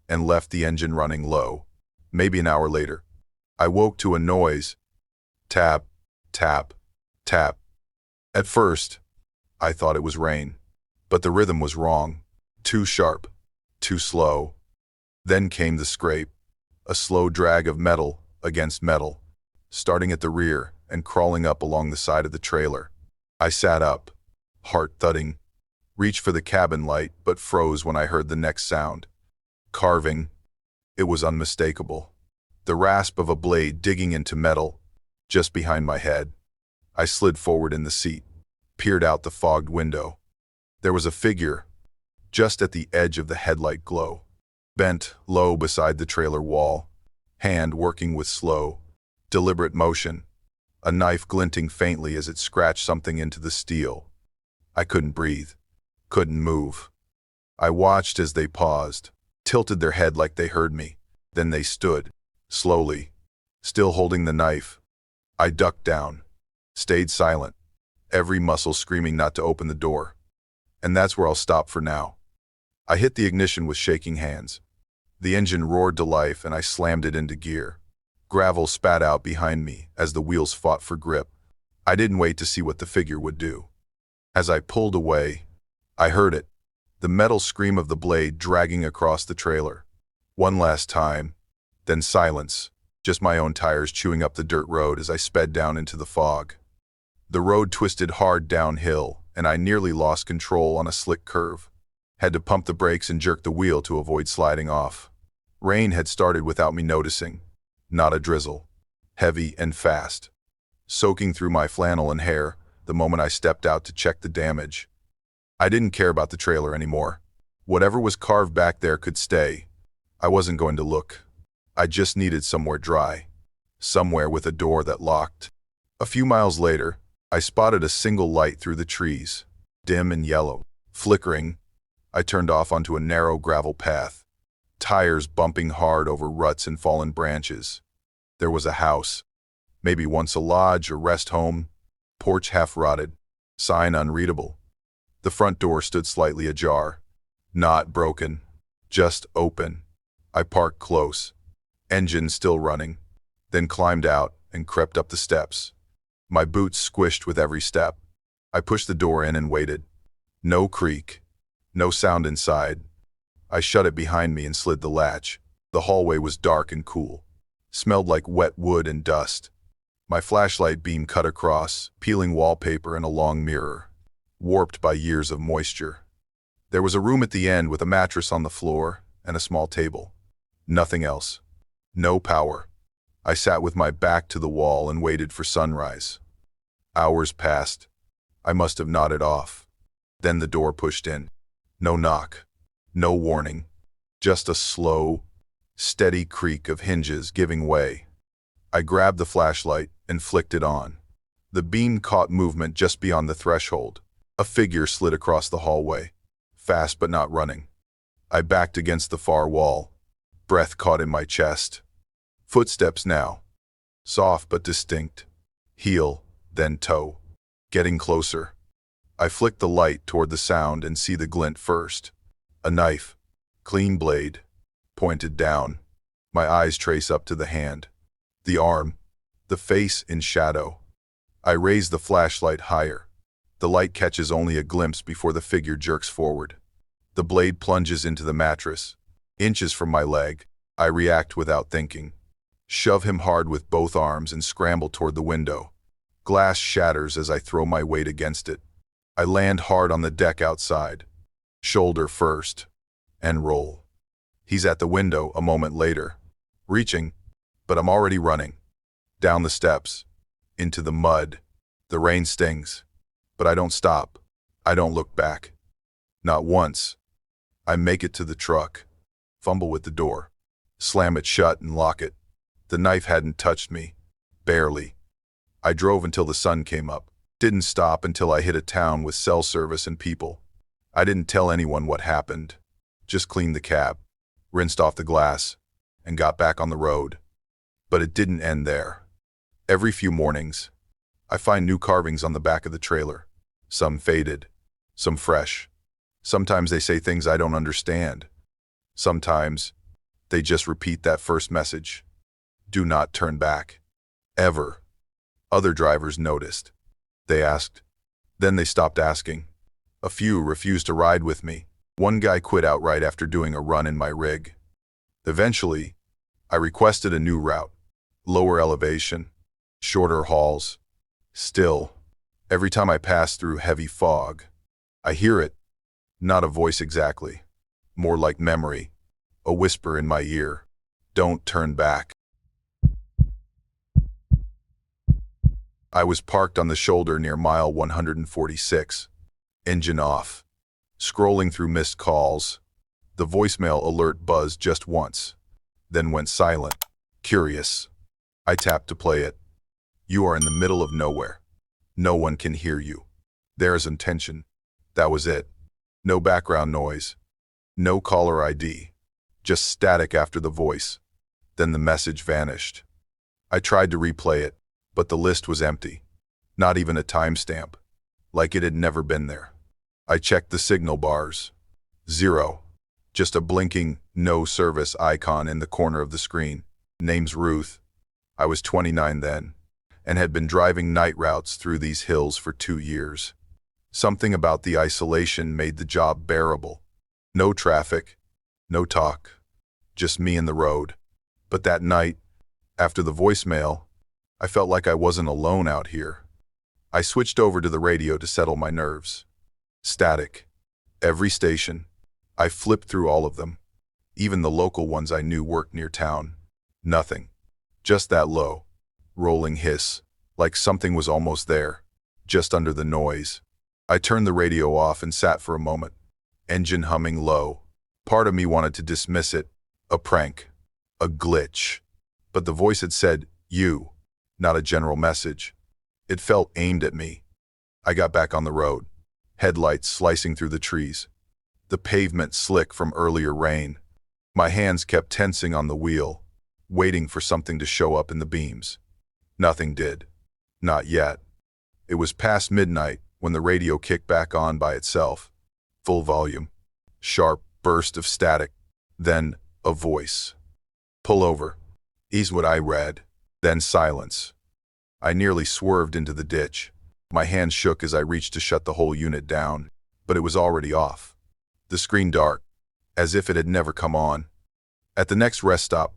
and left the engine running low. Maybe an hour later, I woke to a noise. Tap, tap, tap. At first, I thought it was rain, but the rhythm was wrong. Too sharp, too slow. Then came the scrape, a slow drag of metal against metal, starting at the rear and crawling up along the side of the trailer. I sat up, heart thudding, reached for the cabin light but froze when I heard the next sound. Carving. It was unmistakable. The rasp of a blade digging into metal, just behind my head. I slid forward in the seat, peered out the fogged window. There was a figure, just at the edge of the headlight glow, bent low beside the trailer wall, hand working with slow, deliberate motion, a knife glinting faintly as it scratched something into the steel. I couldn't breathe, couldn't move. I watched as they paused, tilted their head like they heard me. Then they stood, slowly, still holding the knife. I ducked down, stayed silent, every muscle screaming not to open the door. And that's where I'll stop for now. I hit the ignition with shaking hands. The engine roared to life and I slammed it into gear. Gravel spat out behind me as the wheels fought for grip. I didn't wait to see what the figure would do. As I pulled away, I heard it, the metal scream of the blade dragging across the trailer. One last time, then silence, just my own tires chewing up the dirt road as I sped down into the fog. The road twisted hard downhill, and I nearly lost control on a slick curve. Had to pump the brakes and jerk the wheel to avoid sliding off. Rain had started without me noticing. Not a drizzle. Heavy and fast. Soaking through my flannel and hair the moment I stepped out to check the damage. I didn't care about the trailer anymore. Whatever was carved back there could stay. I wasn't going to look. I just needed somewhere dry. Somewhere with a door that locked. A few miles later, I spotted a single light through the trees. Dim and yellow. Flickering. I turned off onto a narrow gravel path. Tires bumping hard over ruts and fallen branches. There was a house. Maybe once a lodge or rest home. Porch half rotted. Sign unreadable. The front door stood slightly ajar. Not broken. Just open. I parked close. Engine still running. Then climbed out and crept up the steps. My boots squished with every step. I pushed the door in and waited. No creak. No sound inside. I shut it behind me and slid the latch. The hallway was dark and cool. Smelled like wet wood and dust. My flashlight beam cut across, peeling wallpaper and a long mirror, warped by years of moisture. There was a room at the end with a mattress on the floor and a small table. Nothing else. No power. I sat with my back to the wall and waited for sunrise. Hours passed. I must have nodded off. Then the door pushed in. No knock. No warning. Just a slow, Steady creak of hinges giving way. I grabbed the flashlight and flicked it on. The beam caught movement just beyond the threshold. A figure slid across the hallway, fast but not running. I backed against the far wall, breath caught in my chest. Footsteps now, soft but distinct. Heel, then toe. Getting closer. I flicked the light toward the sound and see the glint first. A knife, clean blade, pointed down. My eyes trace up to the hand, the arm, the face in shadow. I raise the flashlight higher. The light catches only a glimpse before the figure jerks forward. The blade plunges into the mattress. Inches from my leg, I react without thinking. Shove him hard with both arms and scramble toward the window. Glass shatters as I throw my weight against it. I land hard on the deck outside. Shoulder first, and roll. He's at the window a moment later. Reaching, but I'm already running. Down the steps, into the mud. The rain stings, but I don't stop. I don't look back. Not once. I make it to the truck, fumble with the door, slam it shut and lock it. The knife hadn't touched me, barely. I drove until the sun came up. Didn't stop until I hit a town with cell service and people. I didn't tell anyone what happened. Just cleaned the cab, rinsed off the glass, and got back on the road. But it didn't end there. Every few mornings, I find new carvings on the back of the trailer. Some faded, some fresh. Sometimes they say things I don't understand. Sometimes they just repeat that first message. Do not turn back. Ever. Other drivers noticed. They asked. Then they stopped asking. A few refused to ride with me. One guy quit outright after doing a run in my rig. Eventually, I requested a new route. Lower elevation, shorter hauls. Still, every time I pass through heavy fog, I hear it. Not a voice exactly. More like memory. A whisper in my ear. Don't turn back. I was parked on the shoulder near mile 146. Engine off. Scrolling through missed calls. The voicemail alert buzzed just once, then went silent. Curious. I tapped to play it. You are in the middle of nowhere. No one can hear you. There is intention. That was it. No background noise. No caller ID. Just static after the voice. Then the message vanished. I tried to replay it, but the list was empty. Not even a timestamp. Like it had never been there. I checked the signal bars. 0. Just a blinking no service icon in the corner of the screen. Name's Ruth. I was 29 then, and had been driving night routes through these hills for 2 years. Something about the isolation made the job bearable. No traffic, no talk, just me and the road. But that night, after the voicemail, I felt like I wasn't alone out here. I switched over to the radio to settle my nerves. Static. Every station. I flipped through all of them. Even the local ones I knew worked near town. Nothing. Just that low, rolling hiss, like something was almost there, just under the noise. I turned the radio off and sat for a moment. Engine humming low. Part of me wanted to dismiss it. A prank. A glitch. But the voice had said, you, not a general message. It felt aimed at me. I got back on the road. Headlights slicing through the trees. The pavement slick from earlier rain. My hands kept tensing on the wheel, waiting for something to show up in the beams. Nothing did. Not yet. It was past midnight when the radio kicked back on by itself. Full volume. Sharp burst of static. Then a voice. Pull over. Is what I read. Then silence. I nearly swerved into the ditch. My hand shook as I reached to shut the whole unit down, but it was already off. The screen dark, as if it had never come on. At the next rest stop,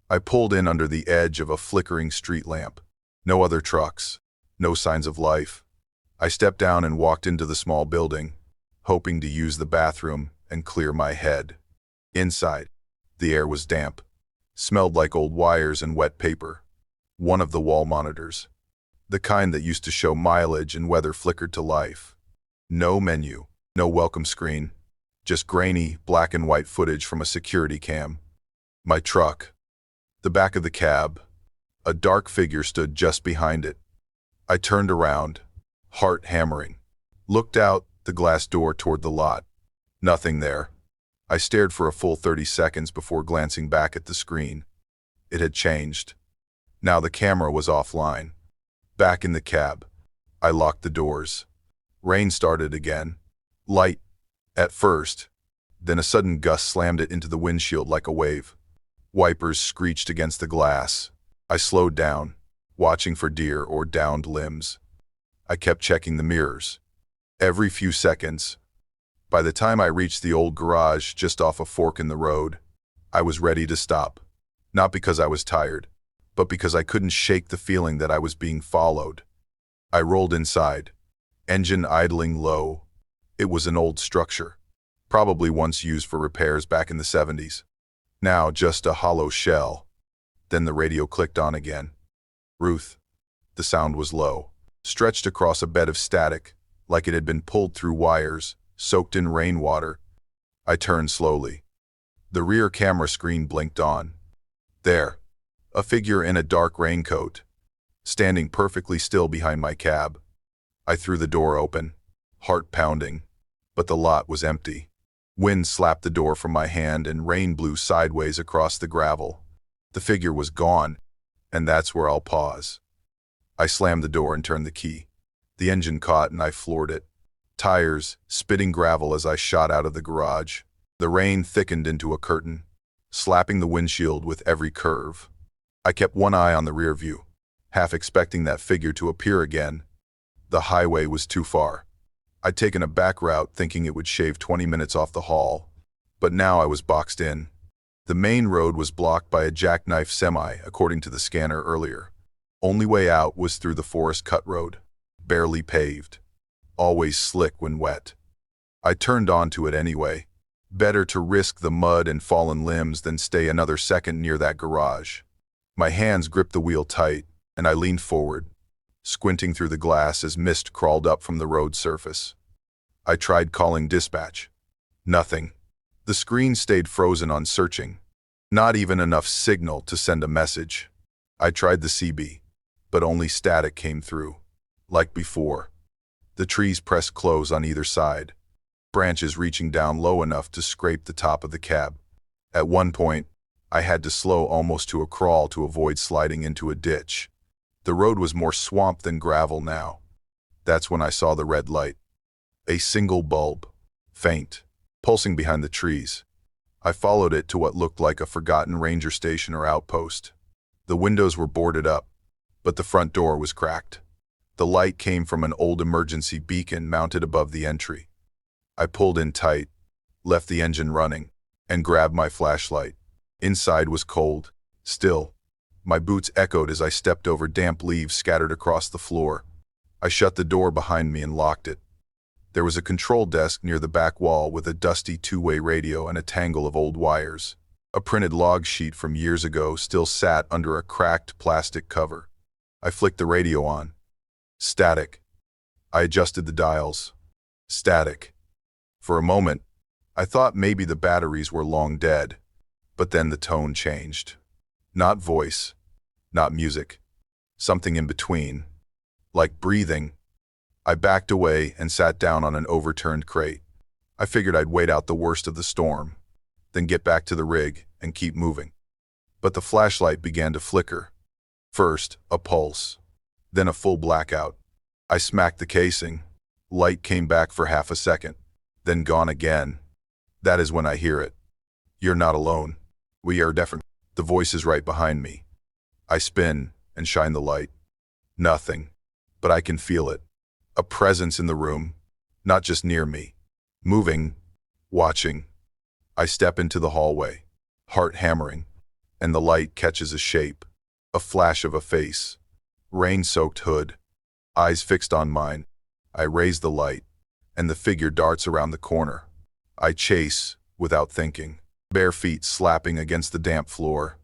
I pulled in under the edge of a flickering street lamp. No other trucks, no signs of life. I stepped down and walked into the small building, hoping to use the bathroom and clear my head. Inside, the air was damp, smelled like old wires and wet paper. One of the wall monitors, the kind that used to show mileage and weather, flickered to life. No menu, no welcome screen, just grainy black and white footage from a security cam. My truck. The back of the cab. A dark figure stood just behind it. I turned around, heart hammering. Looked out the glass door toward the lot. Nothing there. I stared for a full 30 seconds before glancing back at the screen. It had changed. Now the camera was offline. Back in the cab. I locked the doors. Rain started again. Light, at first. Then a sudden gust slammed it into the windshield like a wave. Wipers screeched against the glass. I slowed down, watching for deer or downed limbs. I kept checking the mirrors. Every few seconds. By the time I reached the old garage just off a fork in the road, I was ready to stop. Not because I was tired, but because I couldn't shake the feeling that I was being followed. I rolled inside, engine idling low. It was an old structure, probably once used for repairs back in the 70s. Now just a hollow shell. Then the radio clicked on again. Ruth. The sound was low, stretched across a bed of static, like it had been pulled through wires, soaked in rainwater. I turned slowly. The rear camera screen blinked on. There, a figure in a dark raincoat, standing perfectly still behind my cab. I threw the door open, heart pounding, but the lot was empty. Wind slapped the door from my hand and rain blew sideways across the gravel. The figure was gone, and that's where I'll pause. I slammed the door and turned the key. The engine caught and I floored it. Tires, spitting gravel as I shot out of the garage. The rain thickened into a curtain, slapping the windshield with every curve. I kept one eye on the rear view, half expecting that figure to appear again. The highway was too far. I'd taken a back route thinking it would shave 20 minutes off the haul, but now I was boxed in. The main road was blocked by a jackknife semi, according to the scanner earlier. Only way out was through the forest cut road, barely paved, always slick when wet. I turned onto it anyway. Better to risk the mud and fallen limbs than stay another second near that garage. My hands gripped the wheel tight, and I leaned forward, squinting through the glass as mist crawled up from the road surface. I tried calling dispatch. Nothing. The screen stayed frozen on searching. Not even enough signal to send a message. I tried the CB, but only static came through. Like before. The trees pressed close on either side, branches reaching down low enough to scrape the top of the cab. At one point, I had to slow almost to a crawl to avoid sliding into a ditch. The road was more swamp than gravel now. That's when I saw the red light. A single bulb, faint, pulsing behind the trees. I followed it to what looked like a forgotten ranger station or outpost. The windows were boarded up, but the front door was cracked. The light came from an old emergency beacon mounted above the entry. I pulled in tight, left the engine running, and grabbed my flashlight. Inside was cold, still. My boots echoed as I stepped over damp leaves scattered across the floor. I shut the door behind me and locked it. There was a control desk near the back wall with a dusty two-way radio and a tangle of old wires. A printed log sheet from years ago still sat under a cracked plastic cover. I flicked the radio on. Static. I adjusted the dials. Static. For a moment, I thought maybe the batteries were long dead, but then the tone changed. Not voice, not music, something in between, like breathing. I backed away and sat down on an overturned crate. I figured I'd wait out the worst of the storm, then get back to the rig and keep moving. But the flashlight began to flicker. First, a pulse, then a full blackout. I smacked the casing. Light came back for half a second, then gone again. That is when I hear it. You're not alone. We are different. The voice is right behind me. I spin and shine the light. Nothing, but I can feel it. A presence in the room, not just near me. Moving, watching. I step into the hallway, heart hammering, and the light catches a shape, a flash of a face. Rain-soaked hood, eyes fixed on mine. I raise the light, and the figure darts around the corner. I chase, without thinking, bare feet slapping against the damp floor.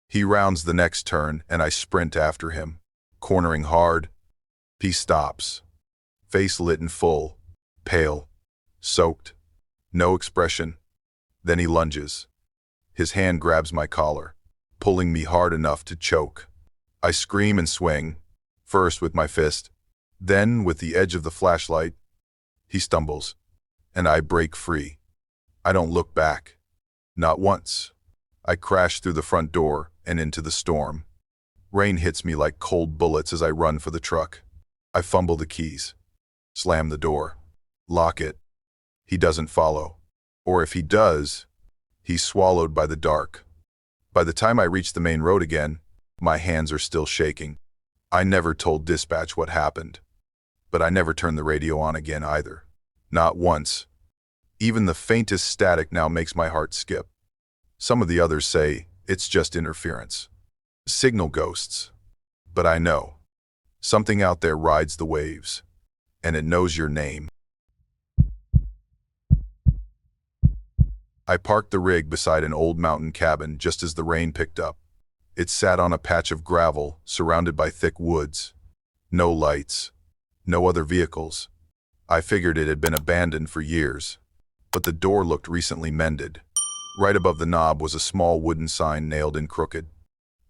He rounds the next turn, and I sprint after him, cornering hard. He stops, face lit and full, pale, soaked, no expression. Then he lunges. His hand grabs my collar, pulling me hard enough to choke. I scream and swing, first with my fist, then with the edge of the flashlight. He stumbles, and I break free. I don't look back. Not once. I crash through the front door and into the storm. Rain hits me like cold bullets as I run for the truck. I fumble the keys, slam the door, lock it. He doesn't follow. Or if he does, he's swallowed by the dark. By the time I reach the main road again, my hands are still shaking. I never told dispatch what happened, but I never turned the radio on again either. Not once. Even the faintest static now makes my heart skip. Some of the others say it's just interference. Signal ghosts. But I know. Something out there rides the waves, and it knows your name. I parked the rig beside an old mountain cabin just as the rain picked up. It sat on a patch of gravel, surrounded by thick woods. No lights. No other vehicles. I figured it had been abandoned for years, but the door looked recently mended. Right above the knob was a small wooden sign nailed in crooked.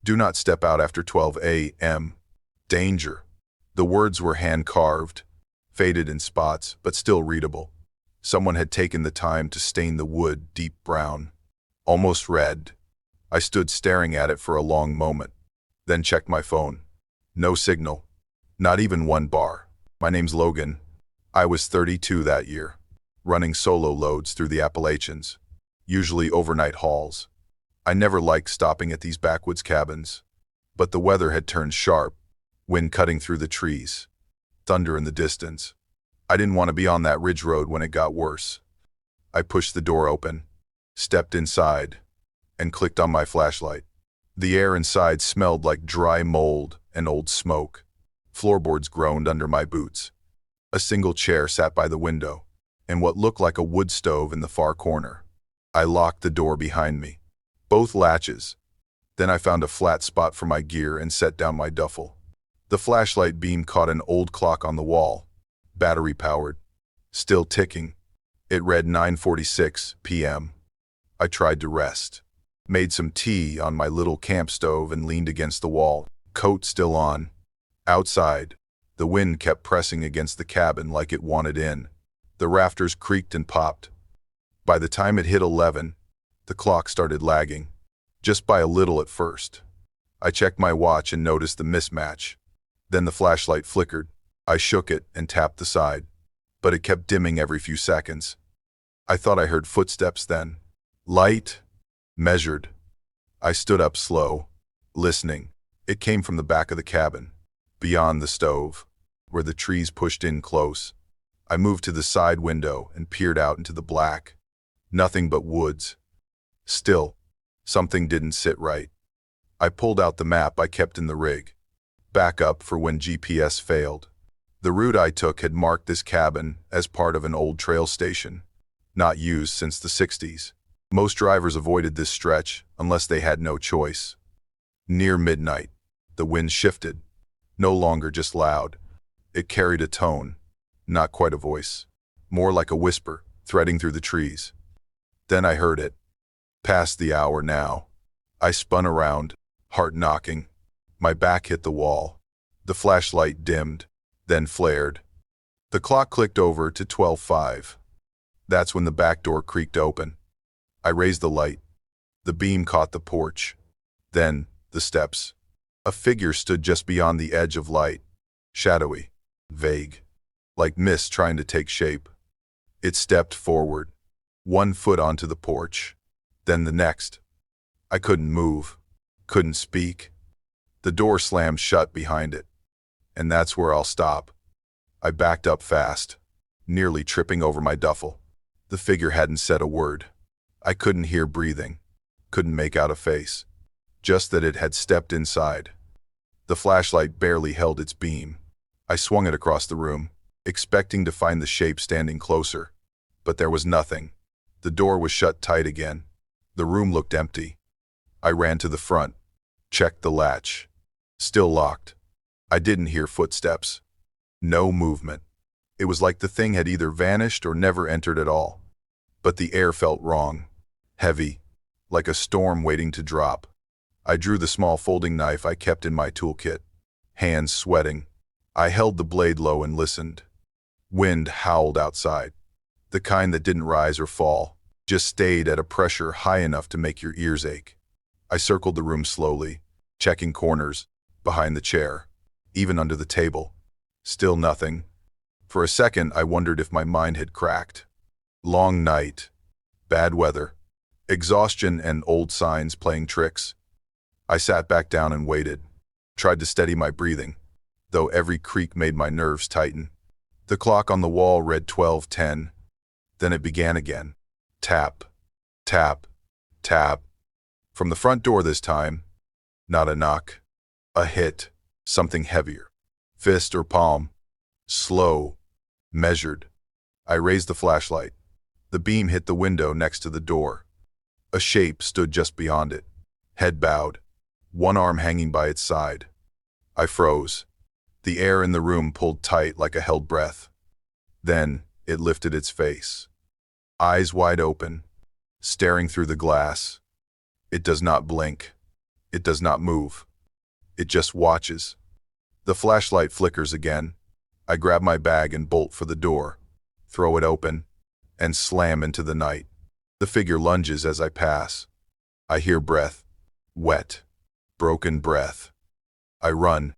Do not step out after 12 a.m. Danger. The words were hand-carved, faded in spots, but still readable. Someone had taken the time to stain the wood deep brown, almost red. I stood staring at it for a long moment, then checked my phone. No signal. Not even one bar. My name's Logan. I was 32 that year, running solo loads through the Appalachians, usually overnight hauls. I never liked stopping at these backwoods cabins, but the weather had turned sharp, wind cutting through the trees, thunder in the distance. I didn't want to be on that ridge road when it got worse. I pushed the door open, stepped inside, and clicked on my flashlight. The air inside smelled like dry mold and old smoke. Floorboards groaned under my boots. A single chair sat by the window, and what looked like a wood stove in the far corner. I locked the door behind me, both latches. Then I found a flat spot for my gear and set down my duffel. The flashlight beam caught an old clock on the wall, battery-powered, still ticking. It read 9:46 p.m. I tried to rest, made some tea on my little camp stove and leaned against the wall, coat still on. Outside, the wind kept pressing against the cabin like it wanted in. The rafters creaked and popped. By the time it hit 11, the clock started lagging, just by a little at first. I checked my watch and noticed the mismatch. Then the flashlight flickered. I shook it and tapped the side, but it kept dimming every few seconds. I thought I heard footsteps then. Light, measured. I stood up slow, listening. It came from the back of the cabin, beyond the stove, where the trees pushed in close. I moved to the side window and peered out into the black. Nothing but woods. Still, something didn't sit right. I pulled out the map I kept in the rig, backup for when GPS failed. The route I took had marked this cabin as part of an old trail station, not used since the 60s. Most drivers avoided this stretch unless they had no choice. Near midnight, the wind shifted, no longer just loud. It carried a tone, not quite a voice, more like a whisper threading through the trees. Then I heard it. Past the hour now. I spun around, heart knocking. My back hit the wall. The flashlight dimmed, then flared. The clock clicked over to 12:05. That's when the back door creaked open. I raised the light. The beam caught the porch. Then, the steps. A figure stood just beyond the edge of light, shadowy, vague, like mist trying to take shape. It stepped forward, one foot onto the porch, then the next. I couldn't move, couldn't speak. The door slammed shut behind it, and that's where I'll stop. I backed up fast, nearly tripping over my duffel. The figure hadn't said a word. I couldn't hear breathing, couldn't make out a face, just that it had stepped inside. The flashlight barely held its beam. I swung it across the room, expecting to find the shape standing closer, but there was nothing. The door was shut tight again. The room looked empty. I ran to the front, checked the latch. Still locked. I didn't hear footsteps. No movement. It was like the thing had either vanished or never entered at all. But the air felt wrong. Heavy. like a storm waiting to drop. I drew the small folding knife I kept in my toolkit, hands sweating. I held the blade low and listened. Wind howled outside, the kind that didn't rise or fall, just stayed at a pressure high enough to make your ears ache. I circled the room slowly, checking corners, behind the chair, even under the table. Still nothing. For a second, I wondered if my mind had cracked. Long night, bad weather, exhaustion and old signs playing tricks. I sat back down and waited, tried to steady my breathing, though every creak made my nerves tighten. The clock on the wall read 12:10. Then it began again. Tap, tap, tap. From the front door this time. Not a knock. A hit. Something heavier. Fist or palm. Slow. Measured. I raised the flashlight. The beam hit the window next to the door. A shape stood just beyond it. Head bowed. One arm hanging by its side. I froze. The air in the room pulled tight like a held breath. Then it lifted its face. Eyes wide open, staring through the glass. It does not blink. It does not move. It just watches. The flashlight flickers again. I grab my bag and bolt for the door, throw it open, and slam into the night. The figure lunges as I pass. I hear breath. Wet. Broken breath. I run.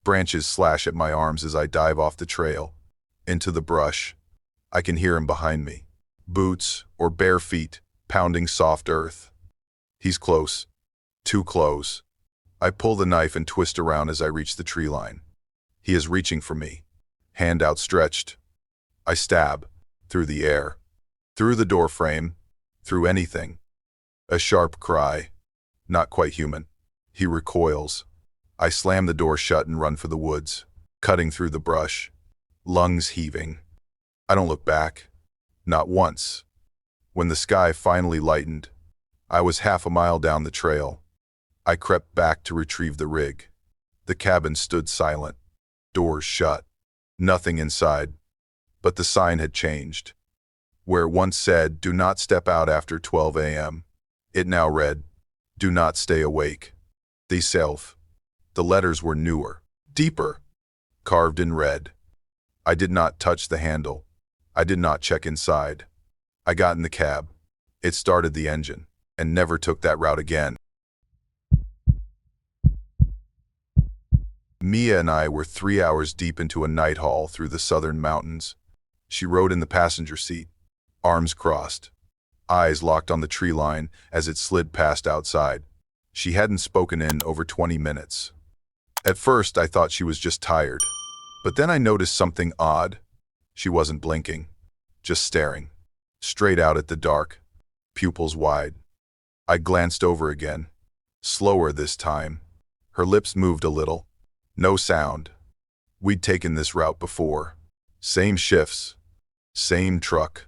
Branches slash at my arms as I dive off the trail, into the brush. I can hear him behind me. Boots or bare feet, pounding soft earth. He's close. Too close. I pull the knife and twist around as I reach the tree line. He is reaching for me, hand outstretched. I stab, through the air, through the door frame, through anything. A sharp cry, not quite human. He recoils. I slam the door shut and run for the woods, cutting through the brush, lungs heaving. I don't look back. Not once. When the sky finally lightened, I was half a mile down the trail. I crept back to retrieve the rig. The cabin stood silent, doors shut, nothing inside. But the sign had changed. Where it once said, "Do not step out after 12 a.m., it now read, "Do not stay awake." The self. The letters were newer, deeper, carved in red. I did not touch the handle. I did not check inside. I got in the cab. It started the engine, and never took that route again. Mia and I were 3 hours deep into a night haul through the southern mountains. She rode in the passenger seat, arms crossed, eyes locked on the tree line as it slid past outside. She hadn't spoken in over 20 minutes. At first, I thought she was just tired, but then I noticed something odd. She wasn't blinking, just staring, straight out at the dark, pupils wide. I glanced over again, slower this time. Her lips moved a little. No sound. We'd taken this route before. Same shifts, same truck.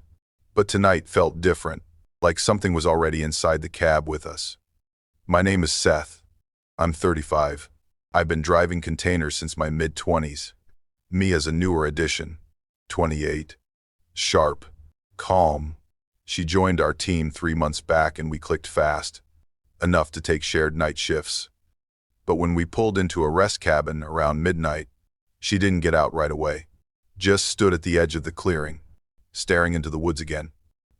But tonight felt different, like something was already inside the cab with us. My name is Seth. I'm 35. I've been driving containers since my mid-20s. Mia's a newer addition. 28. Sharp. Calm. She joined our team 3 months back and we clicked fast. Enough to take shared night shifts. But when we pulled into a rest cabin around midnight, she didn't get out right away. Just stood at the edge of the clearing, staring into the woods again.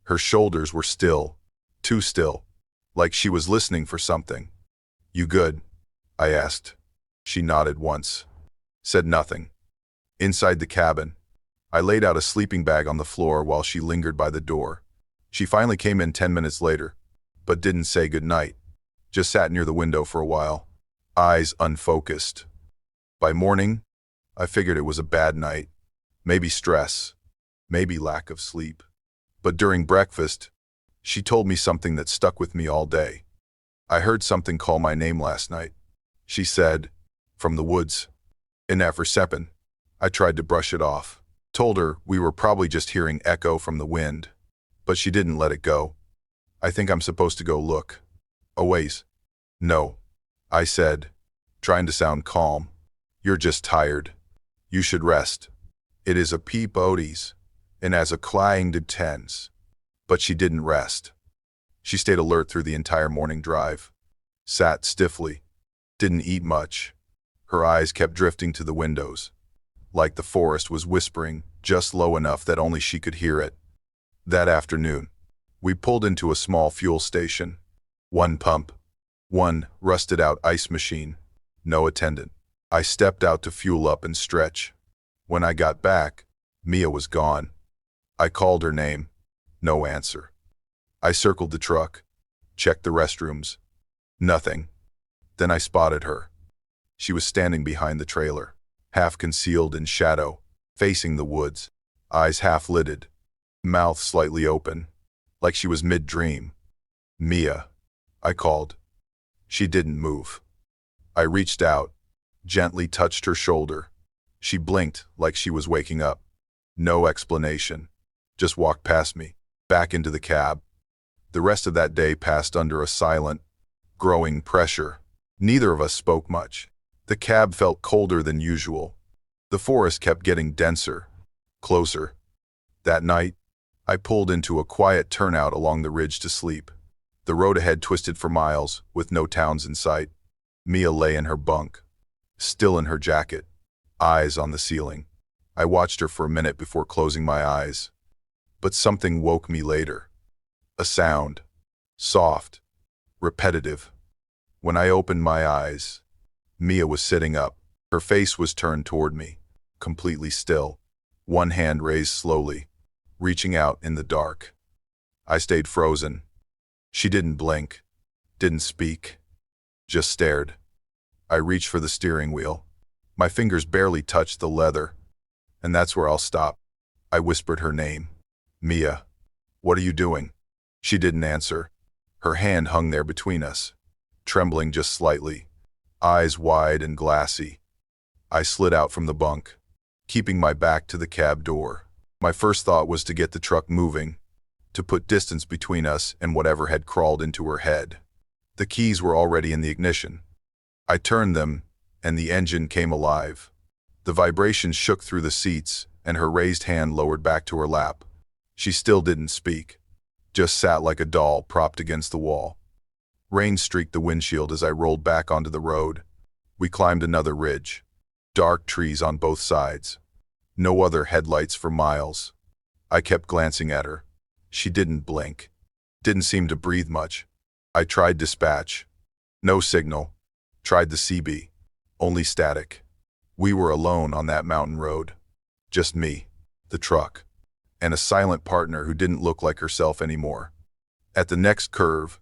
Her shoulders were still, too still, like she was listening for something. "You good?" I asked. She nodded once, said nothing. Inside the cabin, I laid out a sleeping bag on the floor while she lingered by the door. She finally came in 10 minutes later, but didn't say goodnight. Just sat near the window for a while, eyes unfocused. By morning, I figured it was a bad night. Maybe stress, maybe lack of sleep. But during breakfast, she told me something that stuck with me all day. "I heard something call my name last night," she said, "from the woods." In after 7, I tried to brush it off. Told her we were probably just hearing echo from the wind, but she didn't let it go. "I think I'm supposed to go look." "A ways." "No," I said, trying to sound calm. "You're just tired. You should rest. It is a peep odies, and as a clying to tens." But she didn't rest. She stayed alert through the entire morning drive. Sat stiffly. Didn't eat much. Her eyes kept drifting to the windows, like the forest was whispering, just low enough that only she could hear it. That afternoon, we pulled into a small fuel station. One pump. One rusted-out ice machine. No attendant. I stepped out to fuel up and stretch. When I got back, Mia was gone. I called her name. No answer. I circled the truck, checked the restrooms. Nothing. Then I spotted her. She was standing behind the trailer, half concealed in shadow, facing the woods, eyes half-lidded, mouth slightly open, like she was mid-dream. "Mia," I called. She didn't move. I reached out, gently touched her shoulder. She blinked like she was waking up. No explanation. Just walked past me, back into the cab. The rest of that day passed under a silent, growing pressure. Neither of us spoke much. The cab felt colder than usual. The forest kept getting denser, closer. That night, I pulled into a quiet turnout along the ridge to sleep. The road ahead twisted for miles, with no towns in sight. Mia lay in her bunk, still in her jacket, eyes on the ceiling. I watched her for a minute before closing my eyes. But something woke me later. A sound. Soft. Repetitive. When I opened my eyes, Mia was sitting up. Her face was turned toward me, completely still, one hand raised slowly, reaching out in the dark. I stayed frozen. She didn't blink, didn't speak, just stared. I reached for the steering wheel. My fingers barely touched the leather, and that's where I'll stop. I whispered her name. "Mia, what are you doing?" She didn't answer. Her hand hung there between us, trembling just slightly, eyes wide and glassy. I slid out from the bunk, keeping my back to the cab door. My first thought was to get the truck moving, to put distance between us and whatever had crawled into her head. The keys were already in the ignition. I turned them, and the engine came alive. The vibration shook through the seats, and her raised hand lowered back to her lap. She still didn't speak, just sat like a doll propped against the wall. Rain streaked the windshield as I rolled back onto the road. We climbed another ridge. Dark trees on both sides. No other headlights for miles. I kept glancing at her. She didn't blink. Didn't seem to breathe much. I tried dispatch. No signal. Tried the CB. Only static. We were alone on that mountain road. Just me, the truck, and a silent partner who didn't look like herself anymore. At the next curve,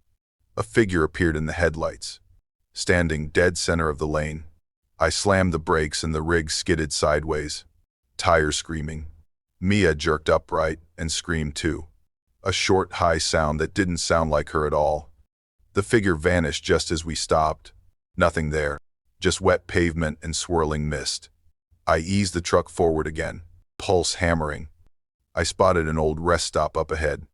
a figure appeared in the headlights, standing dead center of the lane. I slammed the brakes and the rig skidded sideways, tires screaming. Mia jerked upright and screamed too. A short, high sound that didn't sound like her at all. The figure vanished just as we stopped. Nothing there, just wet pavement and swirling mist. I eased the truck forward again, pulse hammering. I spotted an old rest stop up ahead,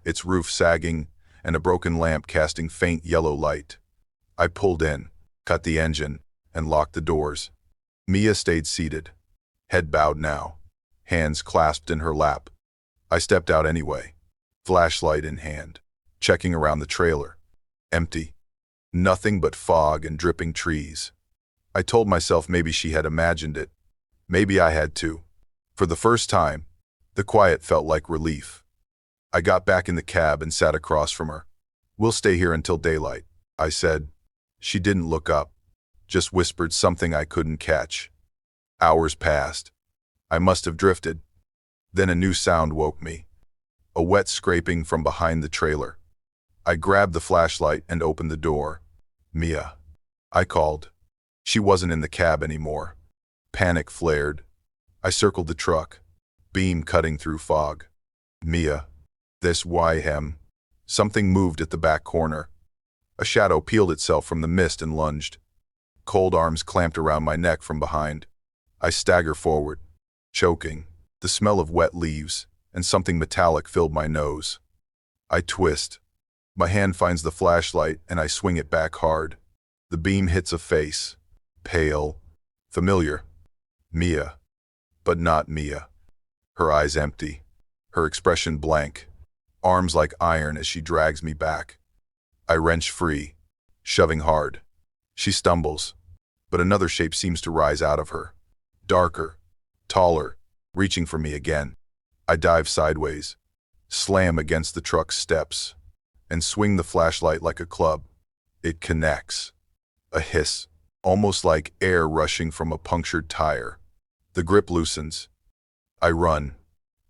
its roof sagging and a broken lamp casting faint yellow light. I pulled in, cut the engine, and locked the doors. Mia stayed seated, head bowed now, hands clasped in her lap. I stepped out anyway, flashlight in hand, checking around the trailer. Empty. Nothing but fog and dripping trees. I told myself maybe she had imagined it. Maybe I had too. For the first time, the quiet felt like relief. I got back in the cab and sat across from her. "We'll stay here until daylight," I said. She didn't look up, just whispered something I couldn't catch. Hours passed. I must have drifted. Then a new sound woke me. A wet scraping from behind the trailer. I grabbed the flashlight and opened the door. "Mia," I called. She wasn't in the cab anymore. Panic flared. I circled the truck, beam cutting through fog. "Mia." This YM. Something moved at the back corner. A shadow peeled itself from the mist and lunged. Cold arms clamped around my neck from behind. I stagger forward, choking. The smell of wet leaves and something metallic filled my nose. I twist. My hand finds the flashlight and I swing it back hard. The beam hits a face. Pale. Familiar. Mia. But not Mia. Her eyes empty. Her expression blank. Arms like iron as she drags me back. I wrench free, shoving hard. She stumbles, but another shape seems to rise out of her. Darker, taller, reaching for me again. I dive sideways, slam against the truck's steps, and swing the flashlight like a club. It connects. A hiss, almost like air rushing from a punctured tire. The grip loosens. I run,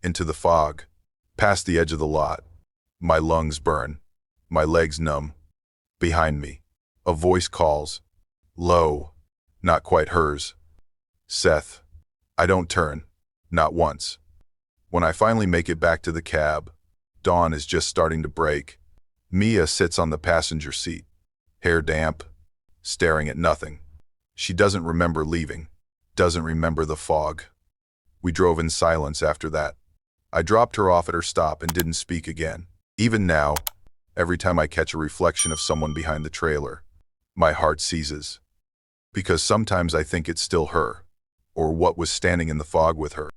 into the fog, past the edge of the lot. My lungs burn, my legs numb. Behind me, a voice calls, low, not quite hers. Seth. I don't turn, not once. When I finally make it back to the cab, dawn is just starting to break. Mia sits on the passenger seat, hair damp, staring at nothing. She doesn't remember leaving, doesn't remember the fog. We drove in silence after that. I dropped her off at her stop and didn't speak again. Even now, every time I catch a reflection of someone behind the trailer, my heart seizes. Because sometimes I think it's still her, or what was standing in the fog with her.